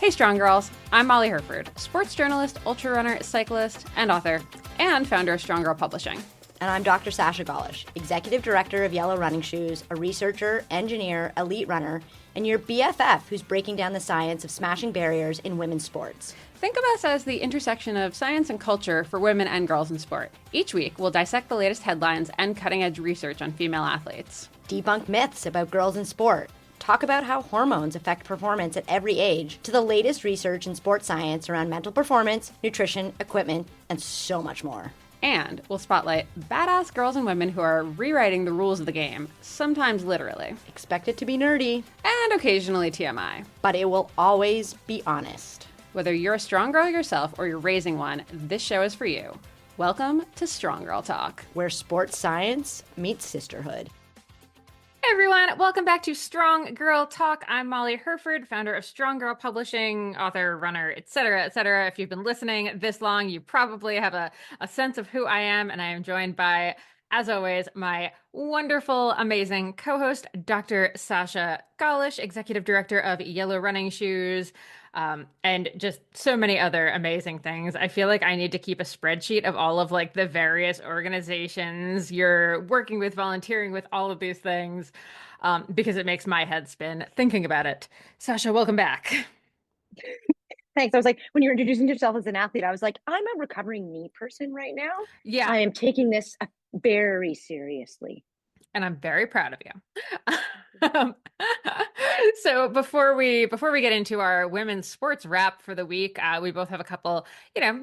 Hey, Strong Girls. I'm Molly Herford, sports journalist, ultra runner, cyclist, and author, and founder of Strong Girl Publishing. And I'm Dr. Sasha, executive director of Yellow Running Shoes, a researcher, engineer, elite runner, and your BFF who's breaking down the science of smashing barriers in women's sports. Think of us as the intersection of science and culture for women and girls in sport. Each week, we'll dissect the latest headlines and cutting-edge research on female athletes. Debunk myths about girls in sport. Talk about how hormones affect performance at every age, to the latest research in sports science around mental performance, nutrition, equipment, and so much more. And we'll spotlight badass girls and women who are rewriting the rules of the game, sometimes literally. Expect it to be nerdy. And occasionally TMI. But it will always be honest. Whether you're a strong girl yourself or you're raising one, this show is for you. Welcome to Strong Girl Talk, where sports science meets sisterhood. Hey everyone, welcome back to Strong Girl Talk. I'm Molly Herford, founder of Strong Girl Publishing, author, runner, etc., etc. If you've been listening this long, you probably have a sense of who I am, and I am joined by, as always, my wonderful, amazing co-host, Dr. Sasha, executive director of Yellow Running Shoes, and just so many other amazing things. I feel like I need to keep a spreadsheet of all of like the various organizations you're working with, volunteering with, all of these things, because it makes my head spin thinking about it. Sasha, welcome back. Thanks. I was like, when you're introducing yourself as an athlete, I was like, I'm a recovering knee person right now. Yeah. I am taking this very seriously. And I'm very proud of you. So before we get into our women's sports wrap for the week, we both have a couple,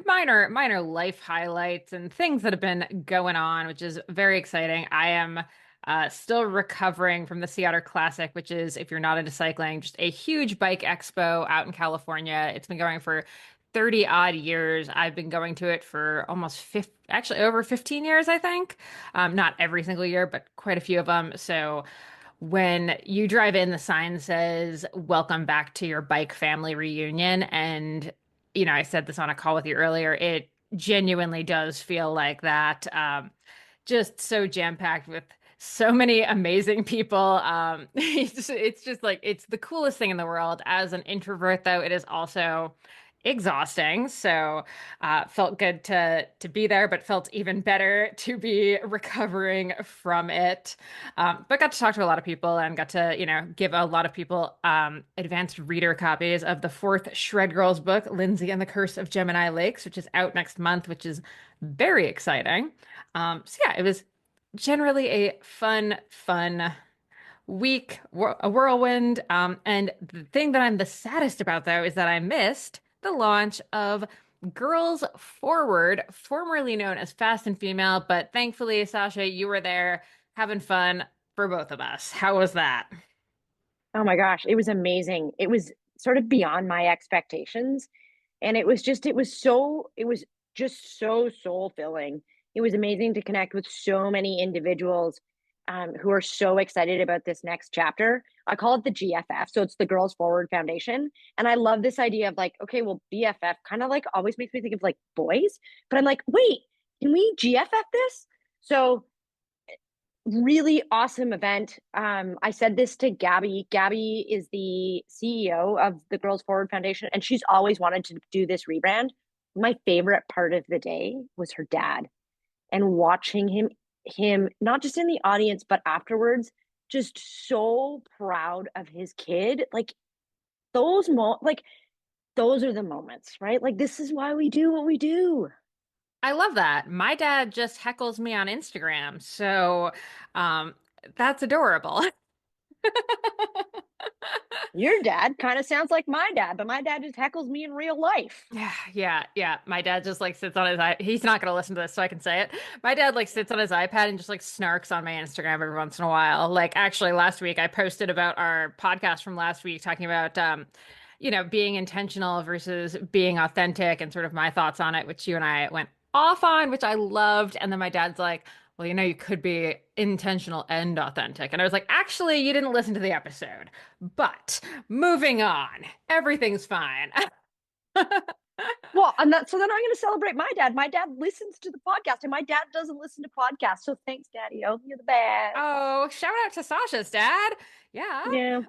minor life highlights and things that have been going on, which is very exciting. I am still recovering from the Sea Otter Classic, which is, if you're not into cycling, just a huge bike expo out in California. It's been going for 30 odd years. I've been going to it for almost over 15 years, I think. Not every single year, but quite a few of them. So when you drive in, the sign says, "Welcome back to your bike family reunion." And, I said this on a call with you earlier, it genuinely does feel like that. Just so jam-packed with so many amazing people. It's just like, it's the coolest thing in the world. As an introvert, though, it is also exhausting. So felt good to be there, but felt even better to be recovering from it. But got to talk to a lot of people and got to, give a lot of people advanced reader copies of the fourth Shred Girls book, Lindsay and the Curse of Gemini Lakes, which is out next month, which is very exciting. So yeah, it was generally a fun week, a whirlwind. And the thing that I'm the saddest about, though, is that I missed the launch of Girls Forward, formerly known as Fast and Female, but thankfully, Sasha, you were there having fun for both of us. How was that? Oh my gosh, it was amazing. It was sort of beyond my expectations. And it was just so soul filling. It was amazing to connect with so many individuals who are so excited about this next chapter. I call it the GFF. So it's the Girls Forward Foundation. And I love this idea of like, okay, well, BFF kind of like always makes me think of like boys, but I'm like, wait, can we GFF this? So really awesome event. I said this to Gabby. Gabby is the CEO of the Girls Forward Foundation, and she's always wanted to do this rebrand. My favorite part of the day was her dad and watching him not just in the audience but afterwards, just so proud of his kid. Like those are the moments, right? Like this is why we do what we do. I love that. My dad just heckles me on Instagram, so that's adorable. Your dad kind of sounds like my dad, but my dad just heckles me in real life. Yeah. My dad just like sits on his he's not going to listen to this, so I can say it. My dad like sits on his iPad and just like snarks on my Instagram every once in a while. Like actually last week I posted about our podcast from last week talking about being intentional versus being authentic and sort of my thoughts on it, which you and I went off on, which I loved. And then my dad's like, well, you could be intentional and authentic. And I was like, actually, you didn't listen to the episode. But moving on, everything's fine. Well, so then I'm going to celebrate my dad. My dad listens to the podcast, and my dad doesn't listen to podcasts. So thanks, Daddy. Oh, you're the best. Oh, shout out to Sasha's dad. Yeah. Yeah.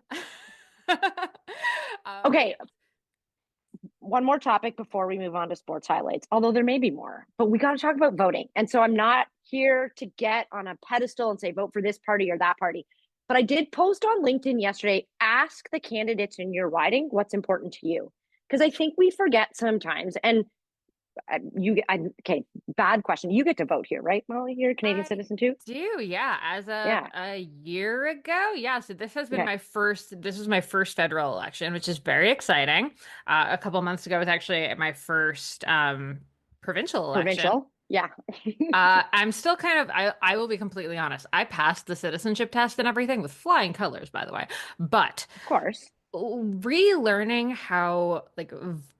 Okay. one more topic before we move on to sports highlights, although there may be more, but we got to talk about voting. And so I'm not here to get on a pedestal and say, vote for this party or that party. But I did post on LinkedIn yesterday, ask the candidates in your riding what's important to you. Because I think we forget sometimes. And okay, bad question. You get to vote here, right, Molly? You're a Canadian I citizen too? do, yeah. As of Yeah. a year ago, yeah. So this has been Okay. my first. This was my first federal election, which is very exciting. A couple months ago was actually my first provincial election. Provincial. Yeah. I'm still kind of. I will be completely honest. I passed the citizenship test and everything with flying colors, by the way. But Of course. relearning how like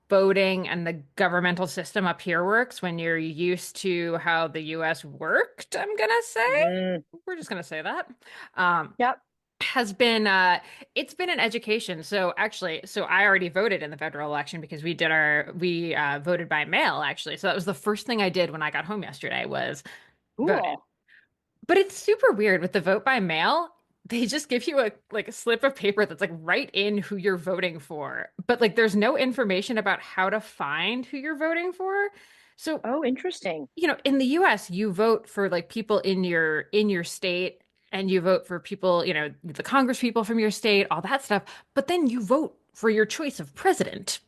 voting and the governmental system up here works when you're used to how the US worked, I'm gonna say. Mm, We're just gonna say that. Um, yep. has been it's been an education. So actually, so I already voted in the federal election because we voted by mail actually. So that was the first thing I did when I got home yesterday was voted. Cool. But it's super weird with the vote by mail. They just give you a like a slip of paper that's like write in who you're voting for. But like there's no information about how to find who you're voting for. So, Oh, interesting. in the US you vote for like people in your state and you vote for people, the Congress people from your state, all that stuff, but then you vote for your choice of president.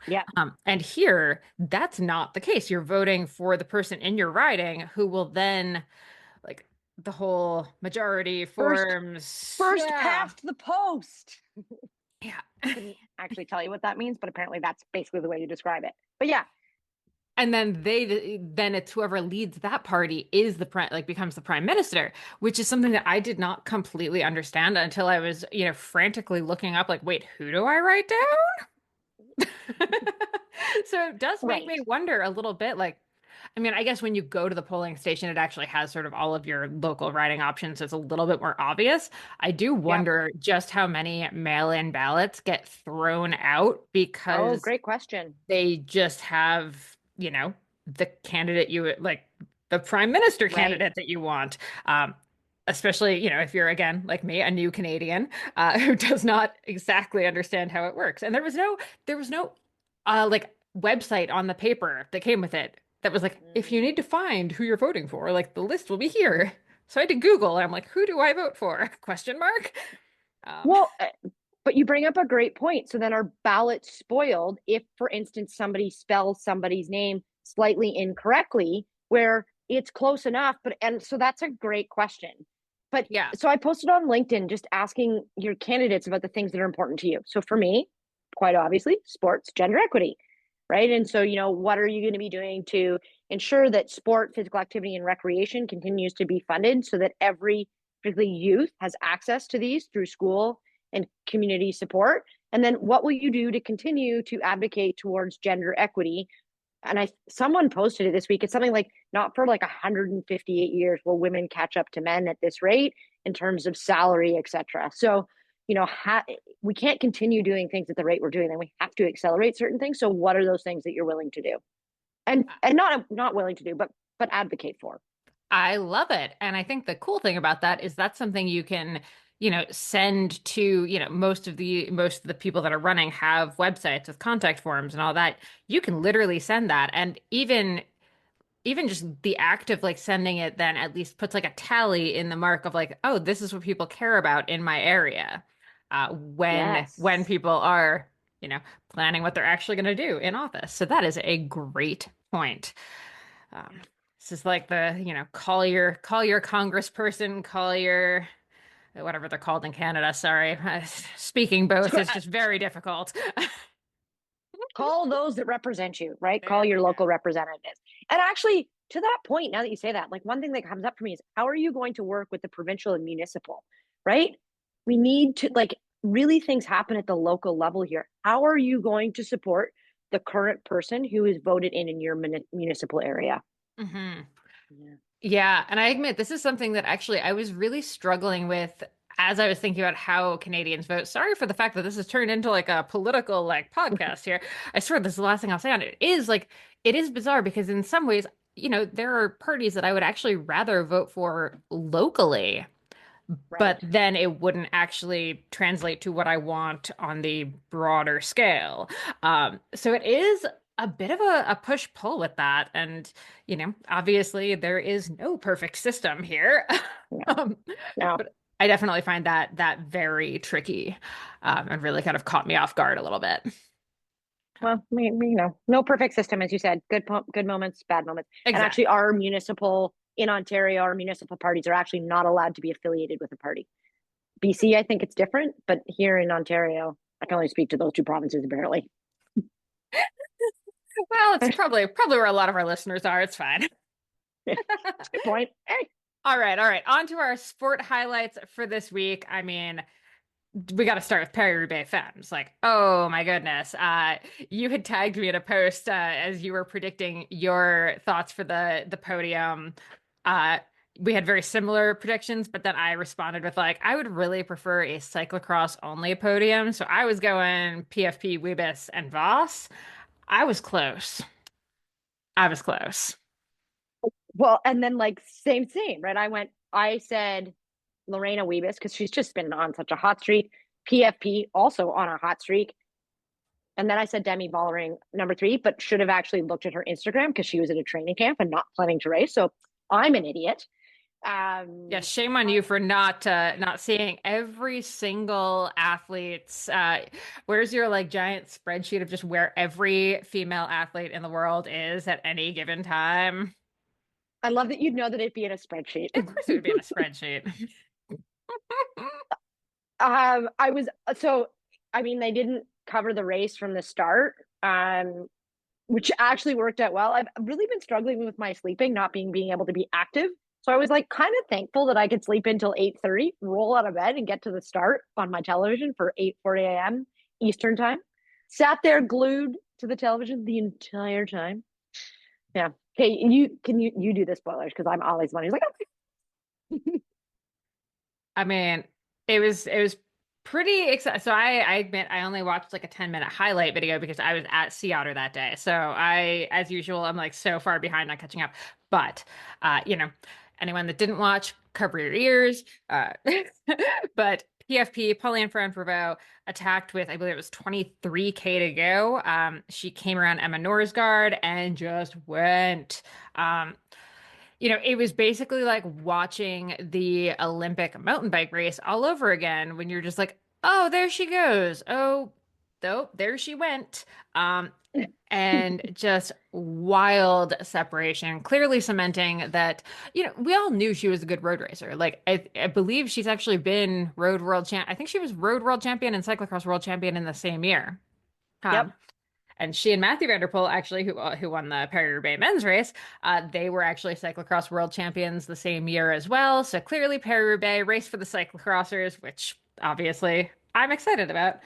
Yeah. And here, that's not the case. You're voting for the person in your riding who will then like the whole majority First forms. first Yeah. past the post. Yeah. I couldn't actually tell you what that means, but apparently that's basically the way you describe it. But yeah, And then it's whoever leads that party is becomes the prime minister, which is something that I did not completely understand until I was, frantically looking up like, wait, who do I write down? So it does make me right. wonder a little bit like I mean, I guess when you go to the polling station, it actually has sort of all of your local writing options. So it's a little bit more obvious. I do Yep. wonder just how many mail-in ballots get thrown out Oh, because great question. they just have, the candidate you like, the prime minister Right. candidate that you want. Especially, if you're again like me, a new Canadian who does not exactly understand how it works. And there was no like website on the paper that came with it that was like, if you Mm. need to find who you're voting for, like the list will be here. So I had to Google and I'm like, who do I vote for? Question mark. Um, Well, but you bring up a great point. So then are ballots spoiled if, for instance, somebody spells somebody's name slightly incorrectly, where it's close enough? And so that's a great question. But yeah. so I posted on LinkedIn just asking your candidates about the things that are important to you. So for me, quite obviously, sports, gender equity, right? And so, what are you going to be doing to ensure that sport, physical activity, and recreation continues to be funded so that every, particularly youth, has access to these through school and community support? And then what will you do to continue to advocate towards gender equity? And someone posted it this week. It's something like not for like 158 years will women catch up to men at this rate in terms of salary, etc. So, we can't continue doing things at the rate we're doing them. We have to accelerate certain things. So what are those things that you're willing to do? And not willing to do, but advocate for. I love it. And I think the cool thing about that is that's something you can, send to, most of the people that are running have websites with contact forms and all that. You can literally send that. And even just the act of like sending it then at least puts like a tally in the mark of like, oh, this is what people care about in my area. When Yes. people are, planning what they're actually going to do in office. So that is a great point. Um, this is like the, call your congressperson, call your whatever they're called in Canada. Sorry. Speaking both is just very difficult. Call those that represent you, right? Call There your we local representatives. And actually, to that point, now that you say that, like one thing that comes up for me is how are you going to work with the provincial and municipal, right? We need to like really things happen at the local level here. How are you going to support the current person who is voted in your municipal area? go. Hmm. Yeah. Yeah, and I admit this is something that actually I was really struggling with as I was thinking about how Canadians vote. Sorry for the fact that this has turned into like a political like podcast here. I swear this is the last thing I'll say on it. It is bizarre because in some ways, there are parties that I would actually rather vote for locally but Right. then it wouldn't actually translate to what I want on the broader scale. So it is a bit of a push-pull with that. And, obviously there is no perfect system here. No, Um, no. but I definitely find that very tricky, and really kind of caught me off guard a little bit. Well, no perfect system, as you said. Good moments, bad moments. And actually, Exactly. our municipal in Ontario, our municipal parties are actually not allowed to be affiliated with a party. BC, I think it's different, but here in Ontario, I can only speak to those two provinces apparently. Well, it's probably where a lot of our listeners are. It's fine. Good point. Hey, All right, all right. On to our sport highlights for this week. I mean, we got to start with Paris-Roubaix Femmes. Like, oh my goodness. You had tagged me in a post as you were predicting your thoughts for the podium. Uh, we had very similar predictions, but then I responded with like, I would really prefer a cyclocross only podium. So I was going PFP, Webus, and Voss. I was close. I was close. well, and then like same, right? I said Lorena Wiebes because she's just been on such a hot streak. PFP also on a hot streak. And then I said Demi Vollering number three, but should have actually looked at her Instagram because she was at a training camp and not planning to race. So I'm an idiot. Yeah, Um, shame on you for not seeing every single athlete's where's your like giant spreadsheet of just where every female athlete in the world is at any given time? I love that you'd know that it'd be in a spreadsheet. Of course it would be in a spreadsheet. I was so I mean they didn't cover the race from the start, which actually worked out well. I've really been struggling with my sleeping, not being able to be active. So I was like kind of thankful that I could sleep until 8:30, roll out of bed and get to the start on my television for 8:40 a.m. Eastern time. Sat there glued to the television the entire time. Yeah. Okay, you do the spoilers because I'm always one who's like, oh. I mean, it was pretty exciting. So I admit I only watched like a 10-minute highlight video because I was at Sea Otter that day. So I, as usual, I'm like so far behind on catching up. But anyone that didn't watch, cover your ears. But PFP, Pauline Ferrand-Prévot, attacked with, I believe it was 23K to go. She came around Emma Norsgaard and just went. It was basically like watching the Olympic mountain bike race all over again when you're just like, oh, there she goes. Oh, there she went. And just wild separation, clearly cementing that, we all knew she was a good road racer. Like, I believe she's actually been road world champ. I think she was road world champion and cyclocross world champion in the same year. Yep. And she and Matthew Vanderpool, actually, who won the Paris-Roubaix men's race, they were actually cyclocross world champions the same year as well. So clearly, Paris-Roubaix race for the cyclocrossers, which obviously I'm excited about.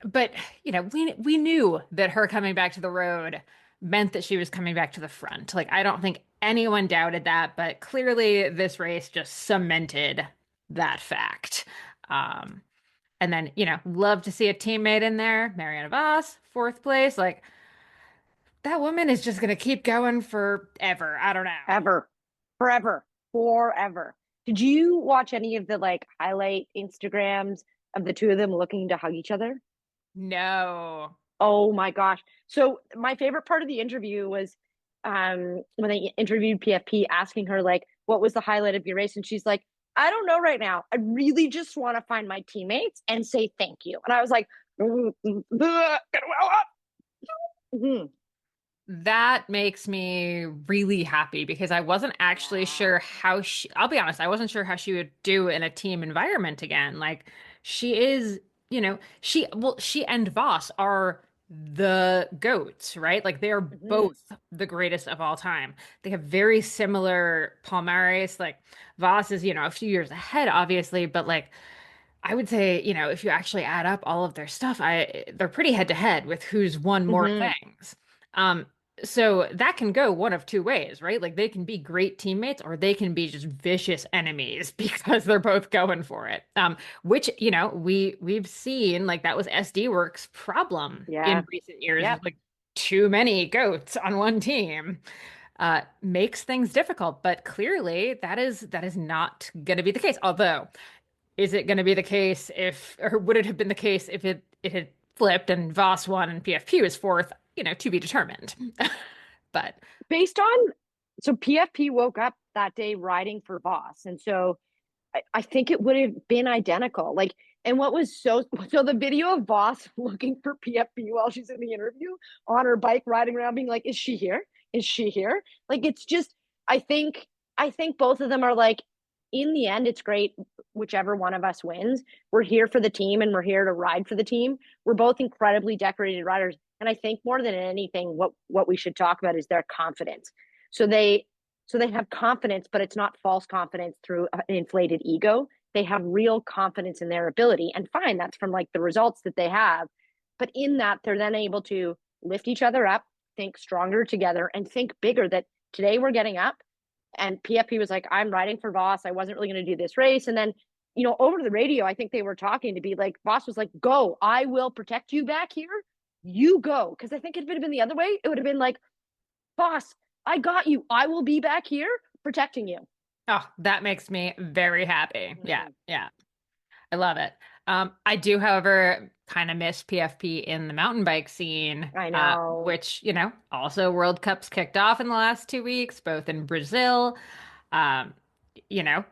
But we knew that her coming back to the road meant that she was coming back to the front. Like I don't think anyone doubted that, but clearly this race just cemented that fact. Um, and then, love to see a teammate in there. Marianne Voss, fourth place. Like, that woman is just going to keep going forever. I don't know. Ever, forever, forever. Did you watch any of the like highlight Instagrams of the two of them looking to hug each other? No. Oh my gosh. So my favorite part of the interview was when they interviewed PFP asking her like what was the highlight of your race and she's like I don't know right now. I really just want to find my teammates and say thank you. And I was like get well up. Mm-hmm. That makes me really happy because I wasn't actually sure I'll be honest, I wasn't sure how she would do in a team environment again. Like she is, she and Voss are the goats, right? Like they are Mm-hmm. both the greatest of all time. They have very similar palmares. Like Voss is, a few years ahead, obviously, but like I would say, if you actually add up all of their stuff, they're pretty head to head with who's won more Mm-hmm. things. Um, so that can go one of two ways, right? Like they can be great teammates or they can be just vicious enemies because they're both going for it. Which, we've seen like that was SD Works' problem Yeah. in recent years, Yep. like too many goats on one team. makes things difficult. But clearly, that is not going to be the case. Although, is it going to be the case if, or would it have been the case if it had flipped and Voss won and PFP was fourth? To be determined. But Based on, so PFP woke up that day riding for Voss. And so I think it would have been identical. Like, and what was so the video of Voss looking for PFP while she's in the interview on her bike riding around being like, is she here? Is she here? Like, it's just, I think both of them are like, in the end, it's great whichever one of us wins. We're here for the team and we're here to ride for the team. We're both incredibly decorated riders. And I think more than anything, what we should talk about is their confidence. So they have confidence, but it's not false confidence through an inflated ego. They have real confidence in their ability. And fine, that's from like the results that they have. But in that, they're then able to lift each other up, think stronger together, and think bigger that today we're getting up. And PFP was like, I'm riding for Voss. I wasn't really going to do this race. And then, over the radio, I think they were talking to be like, Voss was like, go, I will protect you back here. You go. Because I think if it had been the other way, it would have been like, Voss, I got you. I will be back here protecting you. oh, that makes me very happy. Yeah, yeah. I love it. I do, however, kind of miss PFP in the mountain bike scene, I know. which, also World Cups kicked off in the last 2 weeks, both in Brazil. Um, you know,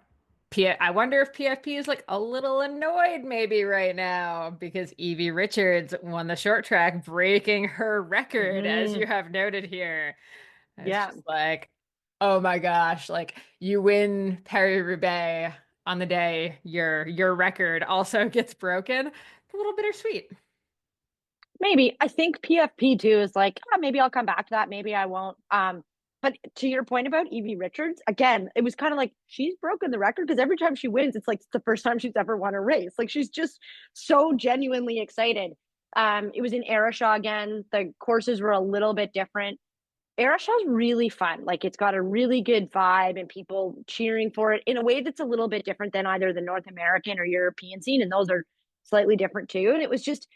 I wonder if PFP is like a little annoyed maybe right now because Evie Richards won the short track, breaking her record, as Mm-hmm. you have noted here. It's Yeah. just like, oh my gosh, like you win Paris-Roubaix on the day your record also gets broken. It's a little bittersweet. Maybe. I think PFP too is like, maybe I'll come back to that. Maybe I won't. But to your point about Evie Richards, again, it was kind of like she's broken the record because every time she wins, it's like it's the first time she's ever won a race. Like she's just so genuinely excited. It was in Ayrshire again. The courses were a little bit different. Ayrshire is really fun. Like it's got a really good vibe and people cheering for it in a way that's a little bit different than either the North American or European scene. And those are slightly different too. And it was just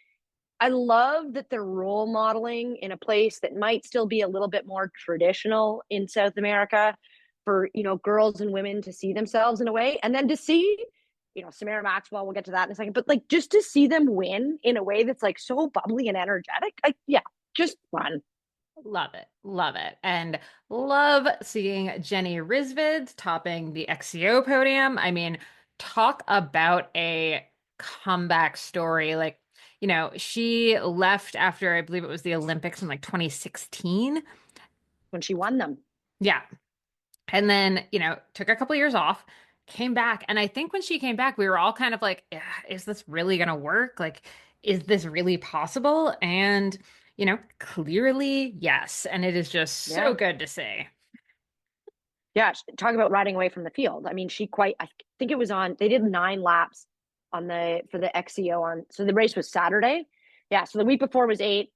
I love that they're role modeling in a place that might still be a little bit more traditional in South America for, girls and women to see themselves in a way. And then to see, Samara Maxwell, we'll get to that in a second, but like just to see them win in a way that's like so bubbly and energetic. Like, yeah, just fun. Love it. Love it. And love seeing Jenny Rizvid topping the XCO podium. I mean, talk about a comeback story. Like, she left after I believe it was the Olympics in like 2016. When she won them. Yeah. And then, took a couple years off, came back. And I think when she came back, we were all kind of like, "Yeah, is this really going to work? Like, is this really possible?" And, clearly, yes. And it is just so Yeah. good to see. Yeah. Talk about riding away from the field. I mean, I think it was they did 9 laps for the XCO so the race was Saturday. Yeah. So the week before was 8.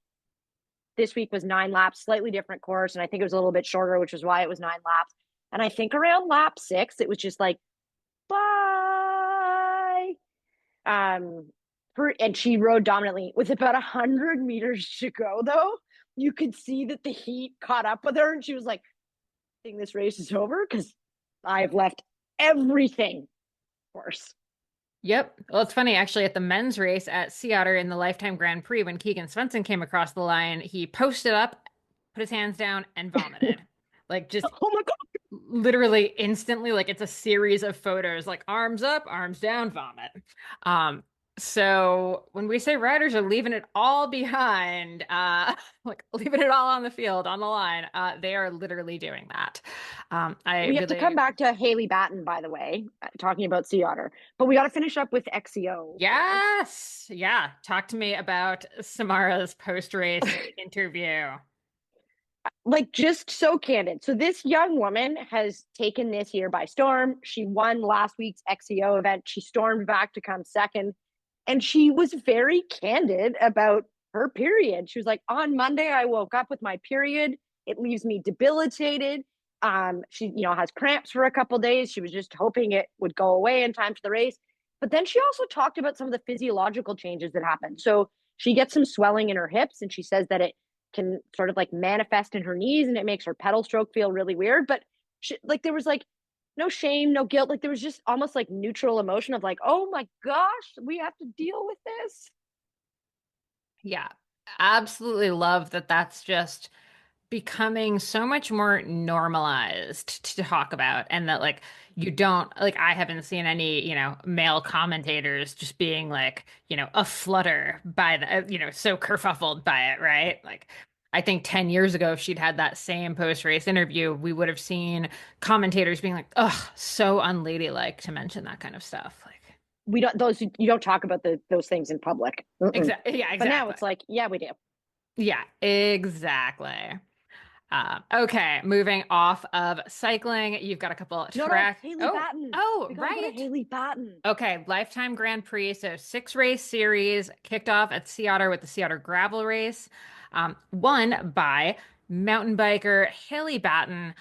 This week was 9 laps, slightly different course. And I think it was a little bit shorter, which is why it was 9 laps. And I think around lap 6, it was just like, bye. And she rode dominantly with about 100 meters to go, though. You could see that the heat caught up with her. And she was like, I think this race is over because I've left everything, of course. Yep. Well, it's funny actually at the men's race at Sea Otter in the Lifetime Grand Prix when Keegan Swenson came across the line, he posted up, put his hands down, and vomited. Like just Oh my God. literally instantly, like it's a series of photos, like arms up, arms down, vomit. So when we say riders are leaving it all behind, like leaving it all on the field, on the line, they are literally doing that. We have to come back to Haley Batten, by the way, talking about Sea Otter, but we got to finish up with XCO. Yes. Yeah. Talk to me about Samara's post-race interview. Like just so candid. So this young woman has taken this year by storm. She won last week's XCO event. She stormed back to come second. And she was very candid about her period. She was like, on Monday, I woke up with my period. It leaves me debilitated. She, has cramps for a couple days. She was just hoping it would go away in time for the race. But then she also talked about some of the physiological changes that happen. So she gets some swelling in her hips, and she says that it can sort of like manifest in her knees, and it makes her pedal stroke feel really weird. But like there was like no shame, no guilt. Like there was just almost like neutral emotion of like, oh my gosh, we have to deal with this. Yeah, absolutely love that that's just becoming so much more normalized to talk about, and that like you don't like I haven't seen any, male commentators just being like, a flutter by the, so kerfuffled by it, right? Like I think 10 years ago, if she'd had that same post-race interview, we would have seen commentators being like, "Ugh, so unladylike to mention that kind of stuff." Like, We don't those you don't talk about those things in public. Mm-mm. exactly. Yeah, But now exactly. it's like, yeah, we do. Yeah, exactly. Okay, moving off of cycling, you've got a couple No, track. Haley Oh, Batten. oh, We got to go to right. Haley Batten. Okay, Lifetime Grand Prix. So 6 race series kicked off at Sea Otter with the Sea Otter gravel race, won by mountain biker Haley Batten,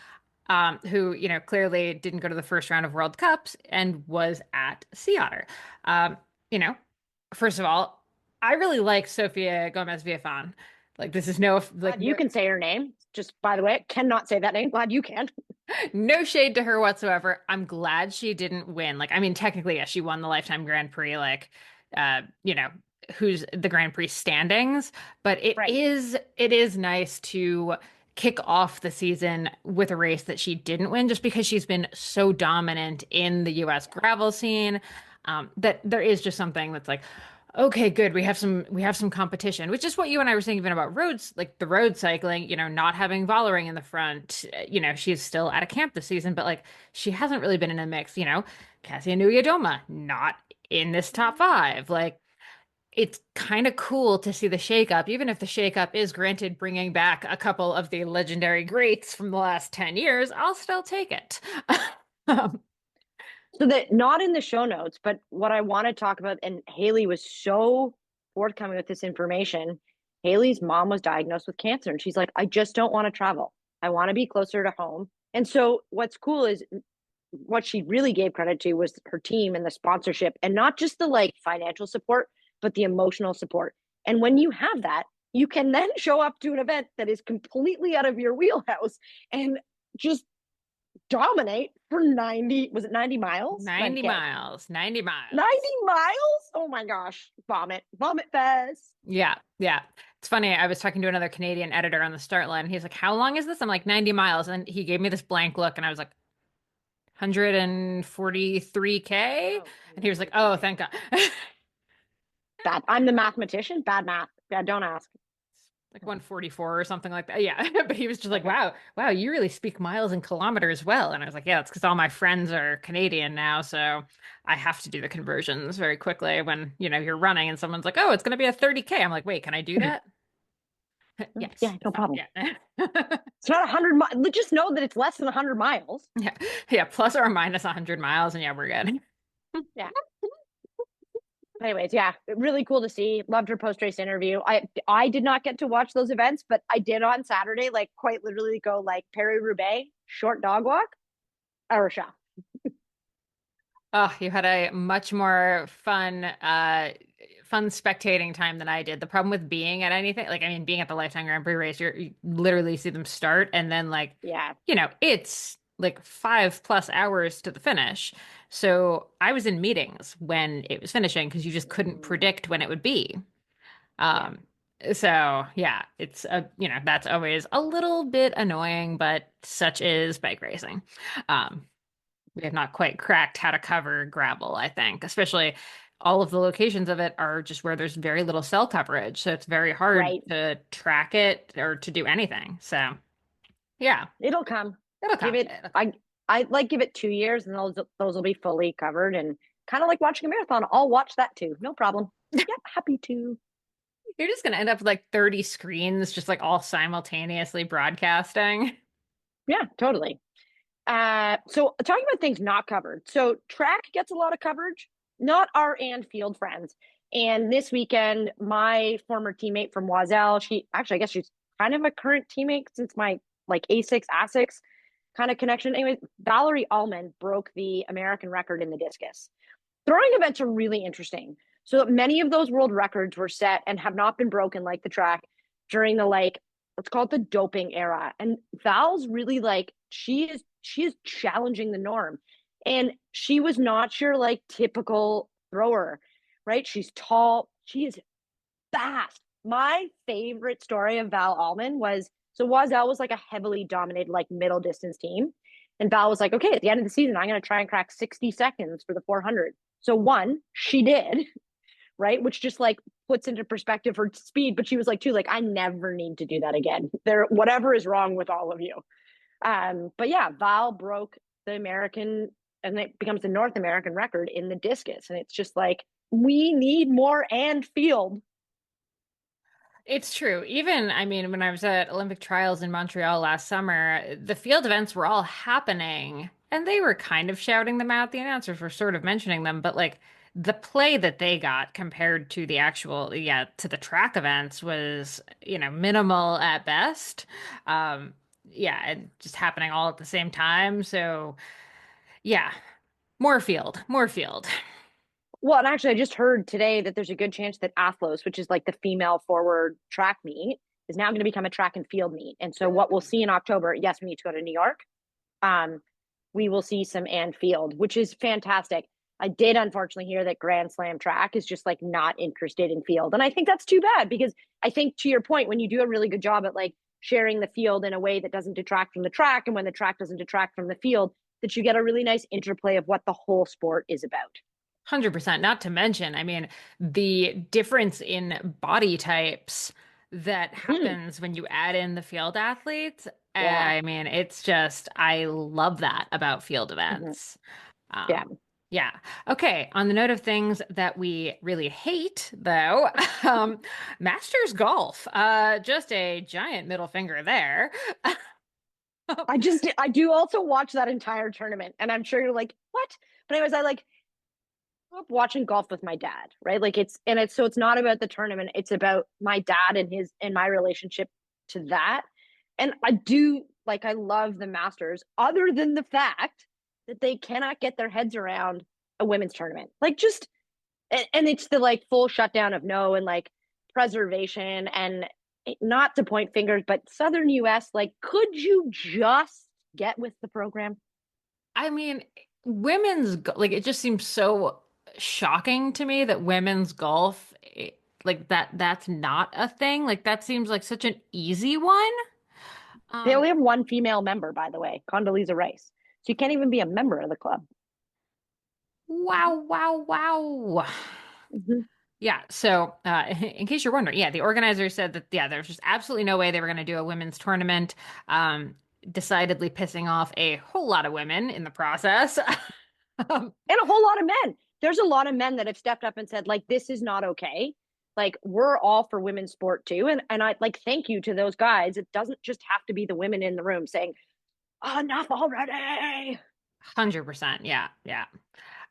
who, clearly didn't go to the first round of World Cups and was at Sea Otter. You know, First of all, I really like Sofia Gomez Villafan. Like this is Glad you no, can say her name. Just by the way, cannot say that name. Glad you can. no shade to her whatsoever. I'm glad she didn't win. Like, I mean, technically, yes, she won the Lifetime Grand Prix, like, uh, you know, who's the Grand Prix standings, but Right. it is nice to kick off the season with a race that she didn't win just because she's been so dominant in the US gravel scene, that there is just something that's like, okay, good. We have some competition, which is what you and I were saying even about roads, like the road cycling, not having Vollering in the front. She's still at a camp this season, but like she hasn't really been in a mix, Cassia Nuyadoma, not in this top five. Like it's kind of cool to see the shakeup, even if the shakeup is granted bringing back a couple of the legendary greats from the last 10 years, I'll still take it. Um, So that not in the show notes, but what I want to talk about, and Haley was so forthcoming with this information. Haley's mom was diagnosed with cancer, and she's like, I just don't want to travel. I want to be closer to home. And so what's cool is what she really gave credit to was her team and the sponsorship, and not just the like financial support, but the emotional support. And when you have that, you can then show up to an event that is completely out of your wheelhouse and just dominate for 90, was it 90 miles? 90 90K. miles, 90 miles. 90 miles? Oh my gosh. Vomit fest. Yeah, yeah. It's funny. I was talking to another Canadian editor on the start line. He's like, "How long is this?" I'm like, 90 miles. And he gave me this blank look, and I was like, 143K? Oh, And he was like, "Oh, thank God." bad. I'm the mathematician. Bad math. Yeah, don't ask. Like 144 or something like that. Yeah. But he was just like, Okay. wow, you really speak miles and kilometers well. And I was like, yeah, it's because all my friends are Canadian now. So I have to do the conversions very quickly when, you're running and someone's like, "Oh, it's going to be a 30K." I'm like, "Wait, can I do that?" Yes. Yeah, no problem. Yeah. It's not 100 miles. Just know that it's less than 100 miles. Yeah. Yeah. Plus or minus 100 miles. And yeah, we're good. Yeah. Anyways, yeah, really cool to see. Loved her post race interview. I did not get to watch those events, but I did on Saturday, like quite literally go like Paris Roubaix, short dog walk, Arisha. Oh, you had a much more fun spectating time than I did. The problem with being at anything, like I mean, being at the Lifetime Grand Prix race, you literally see them start, and then like, Yeah, it's like 5+ hours to the finish. So I was in meetings when it was finishing because you just couldn't predict when it would be. yeah. Um, so yeah, it's that's always a little bit annoying, but such is bike racing. Um, we have not quite cracked how to cover gravel, I think, especially all of the locations of it are just where there's very little cell coverage. So it's very hard Right. to track it or to do anything. So yeah, It'll come. it'll Give come. it. I like give it 2 years, and those will be fully covered. And kind of like watching a marathon, I'll watch that too. No problem. Yep, happy to. You're just gonna end up with like 30 screens, just like all simultaneously broadcasting. Yeah, totally. So talking about things not covered. So track gets a lot of coverage, not our and field friends. And this weekend, my former teammate from Oiselle, she actually, I guess she's kind of a current teammate since my like A6 ASICS kind of connection. Anyway, Valerie Allman broke the American record in the discus. Throwing events are really interesting. So many of those world records were set and have not been broken like the track during the like let's call it the doping era. And Val's really like she is challenging the norm. And she was not your like typical thrower, right? She's tall, she is fast. My favorite story of Val Allman was so Wazell was like a heavily dominated like middle distance team. And Val was like, okay, at the end of the season, I'm going to try and crack 60 seconds for the 400. So one, she did, right? Which just like puts into perspective her speed. But she was like, too, like, I never need to do that again. There, whatever is wrong with all of you. But yeah, Val broke the American and it becomes the North American record in the discus. And it's just like, we need more and field. It's true. Even, I mean, when I was at Olympic trials in Montreal last summer, the field events were all happening and they were kind of shouting them out. The announcers were sort of mentioning them, but like the play that they got compared to the actual, yeah, to the track events was, minimal at best. Um, yeah, and just happening all at the same time. So, yeah, more field, more field. Well, and actually, I just heard today that there's a good chance that Athlos, which is like the female forward track meet, is now going to become a track and field meet. And so, what we'll see in October, yes, we need to go to New York. Um, we will see some and field, which is fantastic. I did unfortunately hear that Grand Slam track is just like not interested in field. And I think that's too bad because I think to your point, when you do a really good job at like sharing the field in a way that doesn't detract from the track, and when the track doesn't detract from the field, that you get a really nice interplay of what the whole sport is about. 100%. Not to mention, I mean, the difference in body types that Mm, happens when you add in the field athletes. yeah. I mean, it's just, I love that about field Mm-hmm. events. Yeah. Yeah. Okay. On the note of things that we really hate, though, um, Masters golf, just a giant middle finger there. I do also watch that entire tournament, and I'm sure you're like, what? But anyways, I like grew up watching golf with my dad, right? Like it's so it's not about the tournament, it's about my dad and his and my relationship to that. And I do like I love the Masters, other than the fact that they cannot get their heads around a women's tournament. Like just and it's the like full shutdown of no and like preservation and not to point fingers, but Southern US, like, could you just get with the program? I mean, like it just seems so shocking to me that women's golf like that's not a thing. Like that seems like such an easy one. They Um, only have one female member, by the way, Condoleezza Rice. So you can't even be a member of the club. wow, wow, wow. Mm-hmm. Yeah, so in case you're wondering, yeah, the organizers said that yeah, there's just absolutely no way they were going to do a women's tournament. Decidedly pissing off a whole lot of women in the process. Um, And a whole lot of men. There's a lot of men that have stepped up and said, like, this is not okay. Like, we're all for women's sport too. And I like thank you to those guys. It doesn't just have to be the women in the room saying, oh, enough already. 100%. Yeah, yeah.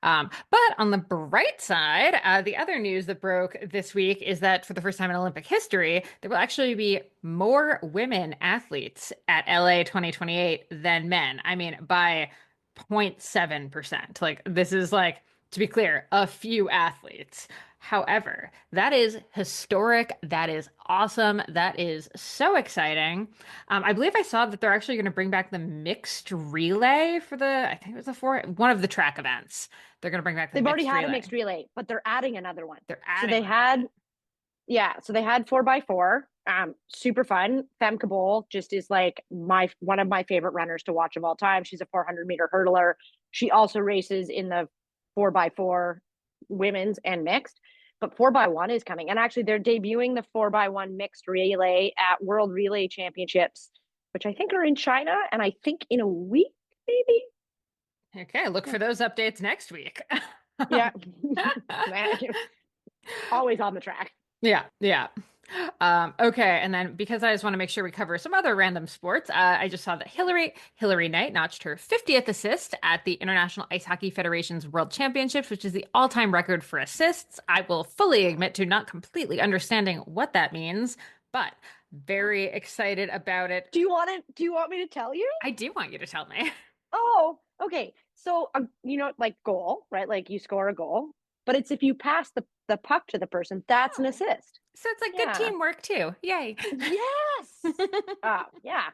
But on the bright side, the other news that broke this week is that for the first time in Olympic history, there will actually be more women athletes at LA 2028 than men. I mean, by 0.7%. Like, this is like, to be clear, a few athletes. However, that is historic. That is awesome. That is so exciting. I believe I saw that they're actually going to bring back the mixed relay for I think it was one of the track events. They're going to bring back the They've already mixed had a relay. mixed relay, but they're adding another one. They're So adding they one. Okay. had, yeah, so they had 4x4. Super fun. Femme Cabal just is like my one of my favorite runners to watch of all time. She's a 400-meter hurdler. She also races in the 4x4 women's and mixed. But 4x1 is coming. And actually, they're debuting the 4x1 mixed relay at World Relay Championships, which I think are in China. And I think in a week, maybe. Okay, look for those updates next week. Yeah. Always on the track. Yeah, yeah. Okay, and then because I just want to make sure we cover some other random sports, I just saw that Hillary Knight notched her 50th assist at the International Ice Hockey Federation's World Championships, which is the all-time record for assists. I will fully admit to not completely understanding what that means, but very excited about it. Do you want me to tell you? I do want you to tell me. Oh, okay. So, like goal, right? Like you score a goal, but it's if you pass the puck to the person, that's an Oh, assist. so it's like good Yeah. teamwork too. Yay. Yes. Oh, yeah.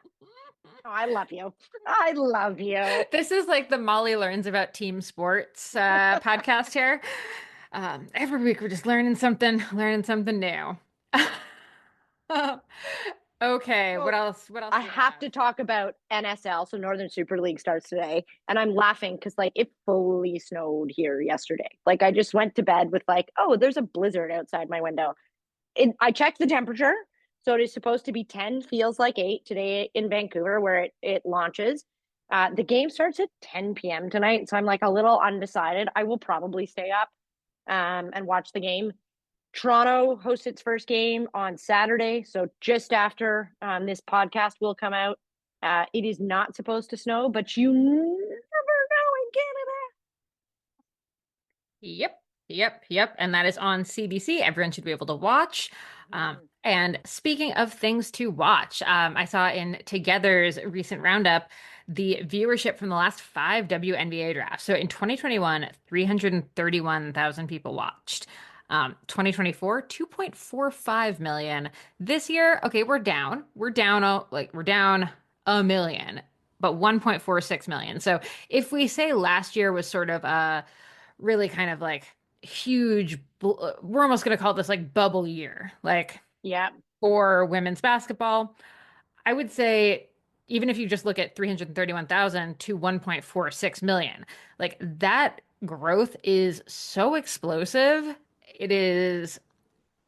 Oh, I love you. I love you. This is like the Molly learns about team sports podcast here. Every week we're just learning something new. Okay, what So else? What else I do you have have? to talk about NSL. So Northern Super League starts today. And I'm laughing because like it fully snowed here yesterday. Like I just went to bed with like, oh, there's a blizzard outside my window. I checked the temperature. So it is supposed to be 10, feels like 8 today in Vancouver, where it launches. The game starts at 10 p.m. tonight. So I'm like a little undecided. I will probably stay up and watch the game. Toronto hosts its first game on Saturday. So just after this podcast will come out. It is not supposed to snow, but you never know in Yep, yep. And that is on CBC. Everyone should be able to watch. Canada. And speaking of things to watch, I saw in Together's recent roundup the viewership from the last five WNBA drafts. So in 2021, 331,000 people watched. 2024, 2.45 million. This year, okay, we're down. We're down a million, but 1.46 million. So if we say last year was sort of a really kind of like huge, we're almost going to call this like bubble year, like Yeah, for women's basketball. I would say even if you just look at 331,000 to 1.46 million, like that growth is so explosive. It is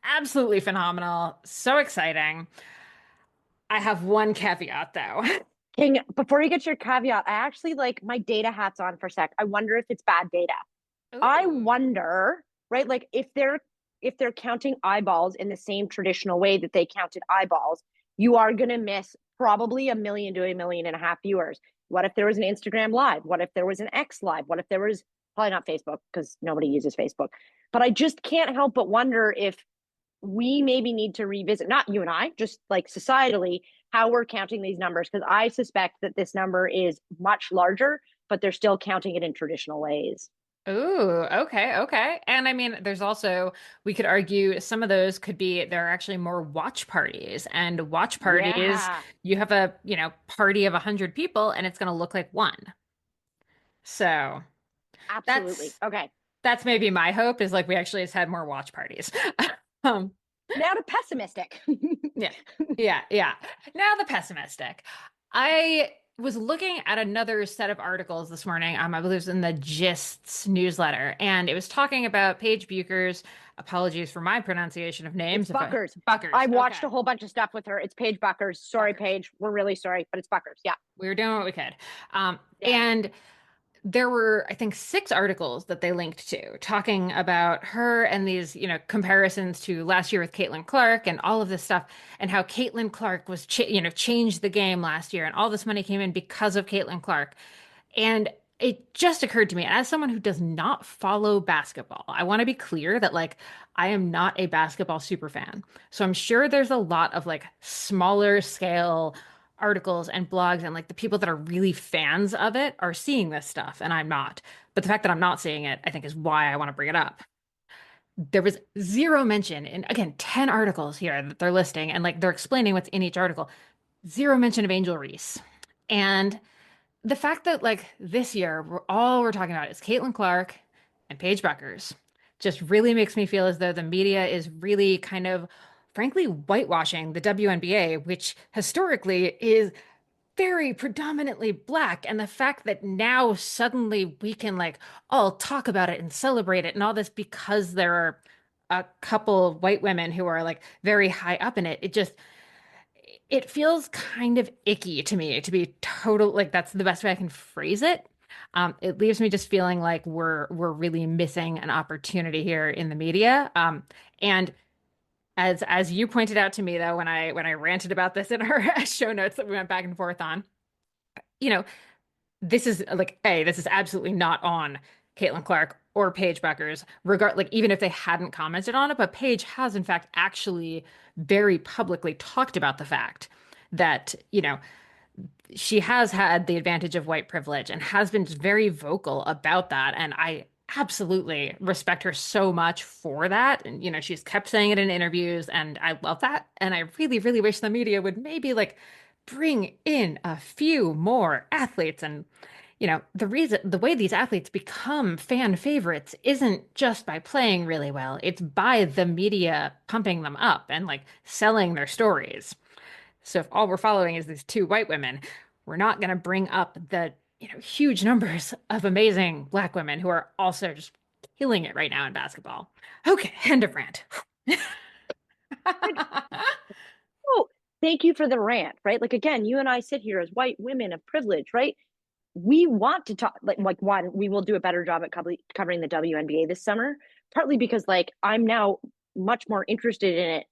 absolutely phenomenal, so exciting. I have one caveat though. King, before you get your caveat, I actually like my data hats on for a sec. I wonder if it's bad data. I Ooh. wonder, right? Like if they're counting eyeballs in the same traditional way that they counted eyeballs, you are gonna miss probably 1 million to 1.5 million viewers. What if there was an Instagram live? What if there was an X live? What if there was probably not Facebook because nobody uses Facebook? But I just can't help but wonder if we maybe need to revisit, not you and I, just like societally, how we're counting these numbers. Because I suspect that this number is much larger, but they're still counting it in traditional ways. Ooh, okay. And I mean, there's also, we could argue some of those could be, there are actually more watch parties. And watch parties, Yeah, you have a, party of 100 people and it's going to look like one. So absolutely. that's, Okay. that's maybe my hope is like we actually just had more watch parties. Um, Now to pessimistic. Yeah. Yeah. Now the pessimistic. I was looking at another set of articles this morning. I believe it was in the Gists newsletter, and it was talking about Paige Bucher's, apologies for my pronunciation of It's names. If I Buckers. Buckers, I okay. watched a whole bunch of stuff with her. It's Paige Buckers. Sorry, Buckers. Paige. We're really sorry, but it's Buckers. Yeah. We were doing what we could. Yeah. And there were, I think, six articles that they linked to talking about her and these, comparisons to last year with Caitlin Clark and all of this stuff, and how Caitlin Clark was, changed the game last year, and all this money came in because of Caitlin Clark. And it just occurred to me, as someone who does not follow basketball, I want to be clear that like I am not a basketball super fan. So I'm sure there's a lot of like smaller scale articles and blogs and like the people that are really fans of it are seeing this stuff and I'm not. But the fact that I'm not seeing it, I think is why I want to bring it up. There was zero mention in, again, 10 articles here that they're listing and like they're explaining what's in each article. Zero mention of Angel Reese. And the fact that like this year we're talking about is Caitlin Clark and Paige Buckers just really makes me feel as though the media is really kind of frankly whitewashing the WNBA, which historically is very predominantly black. And the fact that now suddenly we can like all talk about it and celebrate it and all this because there are a couple of white women who are like very high up in it, it feels kind of icky to me to be total like that's the best way I can phrase it. It leaves me just feeling like we're really missing an opportunity here in the media. And as you pointed out to me though, when I ranted about this in our show notes that we went back and forth on, you know, this is like, this is absolutely not on Caitlin Clark or Paige Buckers, like even if they hadn't commented on it, but Paige has in fact actually very publicly talked about the fact that, she has had the advantage of white privilege and has been very vocal about that. And absolutely respect her so much for that. And, she's kept saying it in interviews, and I love that. And I really, really wish the media would maybe like bring in a few more athletes. And, the way these athletes become fan favorites isn't just by playing really well, it's by the media pumping them up and like selling their stories. So if all we're following is these two white women, we're not going to bring up the, huge numbers of amazing Black women who are also just killing it right now in basketball. Okay, end of rant. Oh, thank you for the rant, right? Like again, you and I sit here as white women of privilege, right? We want to talk like one, we will do a better job at covering the WNBA this summer, partly because like I'm now much more interested in it.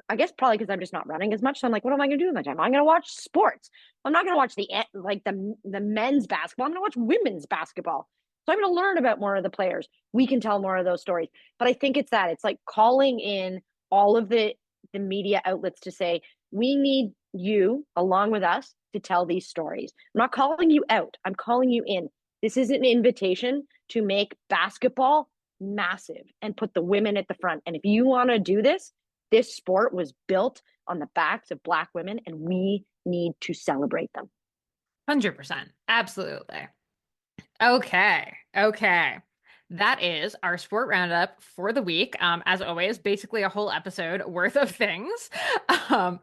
I guess probably because I'm just not running as much. So I'm like, what am I going to do with my time? I'm going to watch sports. I'm not going to watch the men's basketball. I'm going to watch women's basketball. So I'm going to learn about more of the players. We can tell more of those stories. But I think it's that it's like calling in all of the media outlets to say we need you along with us to tell these stories. I'm not calling you out. I'm calling you in. This is an invitation to make basketball massive and put the women at the front. And if you want to do this, this sport was built on the backs of Black women, and we need to celebrate them. 100%. Absolutely. Okay. Okay. That is our sport roundup for the week. As always, basically a whole episode worth of things. Um,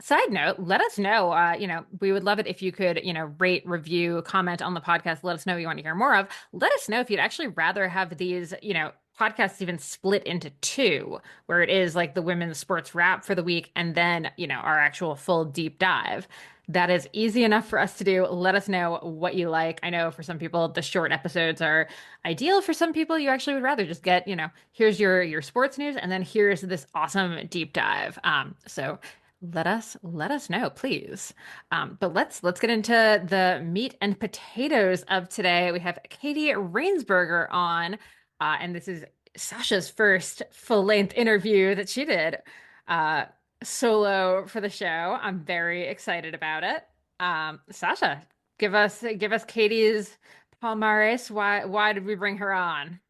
Side note, let us know. We would love it if you could, rate, review, comment on the podcast. Let us know what you want to hear more of. Let us know if you'd actually rather have these, podcasts even split into two, where it is like the women's sports wrap for the week and then, our actual full deep dive. That is easy enough for us to do. Let us know what you like. I know for some people, the short episodes are ideal. For some people, you actually would rather just get, here's your sports news, and then here's this awesome deep dive. So let us know, please. But let's get into the meat and potatoes of today. We have Katie Rainsberger on, and this is Sasha's first full-length interview that she did. Solo for the show. I'm very excited about it. Sasha, give us Katie's palmarès. Why did we bring her on?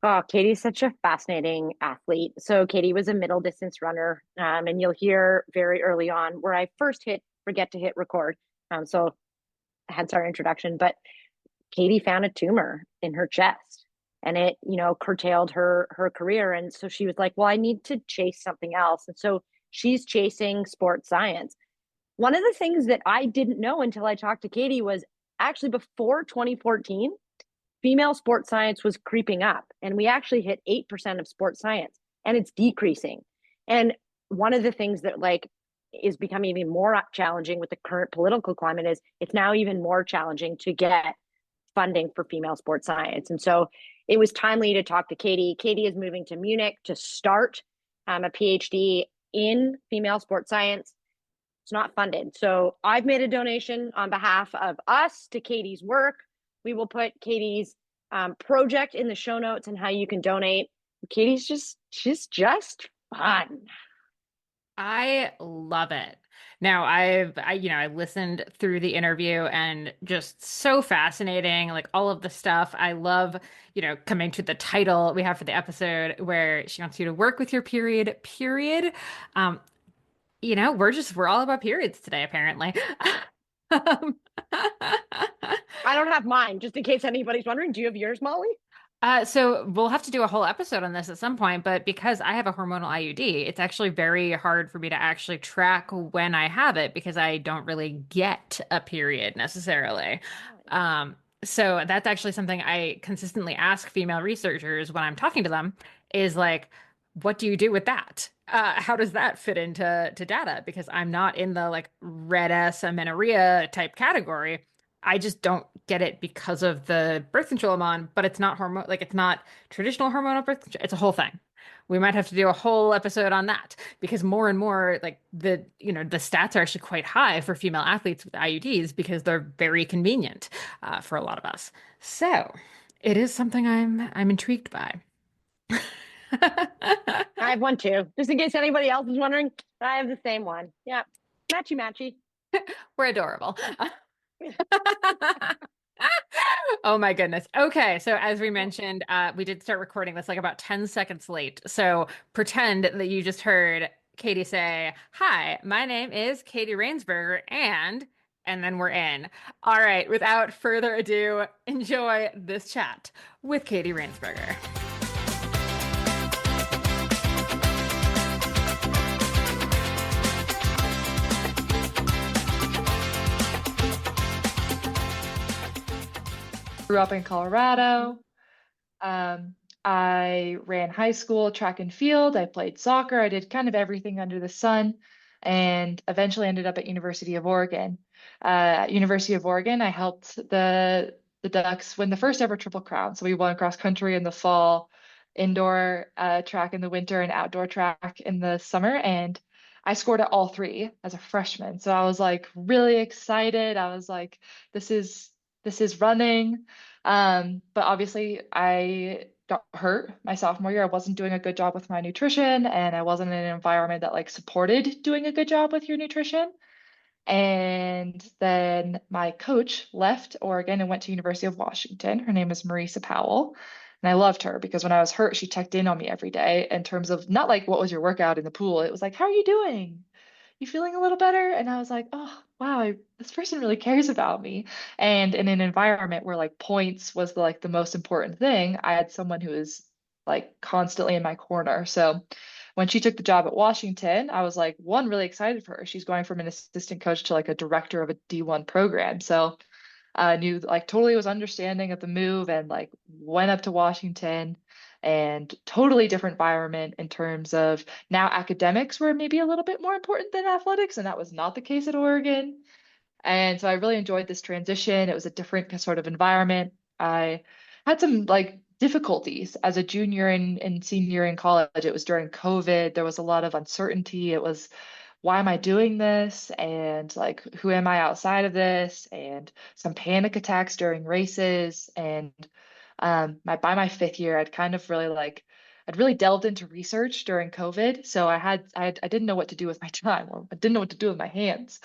Oh, Katie's such a fascinating athlete. So Katie was a middle distance runner, and you'll hear very early on where I first forget to hit record. So hence our introduction. But Katie found a tumor in her chest, and it curtailed her career. And so she was like, well, I need to chase something else. And so she's chasing sports science. One of the things that I didn't know until I talked to Katie was actually before 2014, female sports science was creeping up, and we actually hit 8% of sports science, and it's decreasing. And one of the things that like is becoming even more challenging with the current political climate is it's now even more challenging to get funding for female sports science. And so it was timely to talk to Katie. Katie is moving to Munich to start a PhD in female sports science. It's not funded. So I've made a donation on behalf of us to Katie's work. We will put Katie's project in the show notes and how you can donate. She's just fun. I love it. Now, I listened through the interview and just so fascinating, like all of the stuff. I love, coming to the title we have for the episode where she wants you to work with your period. Um, we're all about periods today, apparently. Um, I don't have mine, just in case anybody's wondering. Do you have yours, Molly? So we'll have to do a whole episode on this at some point, but because I have a hormonal IUD, it's actually very hard for me to actually track when I have it because I don't really get a period necessarily. So that's actually something I consistently ask female researchers when I'm talking to them is like, what do you do with that? How does that fit into data? Because I'm not in the like red S amenorrhea type category. I just don't get it because of the birth control I'm on, but it's not it's not traditional hormonal birth control. It's a whole thing. We might have to do a whole episode on that because more and more like the stats are actually quite high for female athletes with IUDs because they're very convenient for a lot of us. So it is something I'm intrigued by. I have one too, just in case anybody else is wondering. I have the same one. Yeah, matchy matchy. We're adorable. Oh my goodness. Okay, so as we mentioned, we did start recording this like about 10 seconds late. So pretend that you just heard Katie say, "Hi, my name is Katie Rainsberger," and then we're in. All right, without further ado, enjoy this chat with Katie Rainsberger. Grew up in Colorado. Um, I ran high school track and field. I played soccer. I did kind of everything under the sun, and eventually ended up at University of Oregon. At University of Oregon, I helped the Ducks win the first ever Triple Crown. So we won cross country in the fall, indoor track in the winter, and outdoor track in the summer. And I scored at all three as a freshman. So I was like really excited. I was like, this is running. But obviously I got hurt my sophomore year. I wasn't doing a good job with my nutrition, and I wasn't in an environment that like supported doing a good job with your nutrition. And then my coach left Oregon and went to University of Washington. Her name is Marisa Powell. And I loved her because when I was hurt, she checked in on me every day in terms of not like what was your workout in the pool. It was like, how are you doing? You feeling a little better? And I was like, oh, wow, this person really cares about me. And in an environment where like points was like the most important thing, I had someone who was like constantly in my corner. So when she took the job at Washington, I was like, one, really excited for her. She's going from an assistant coach to like a director of a D1 program. So I knew like totally was understanding of the move and like went up to Washington and totally different environment in terms of now academics were maybe a little bit more important than athletics, and that was not the case at Oregon. And so I really enjoyed this transition. It was a different sort of environment. I had some like difficulties as a junior and senior in college. It was during COVID. There was a lot of uncertainty. It was, why am I doing this? And like, who am I outside of this? And some panic attacks during races. And my by my fifth year, I'd really delved into research during COVID. So I didn't know what to do with my time, or I didn't know what to do with my hands.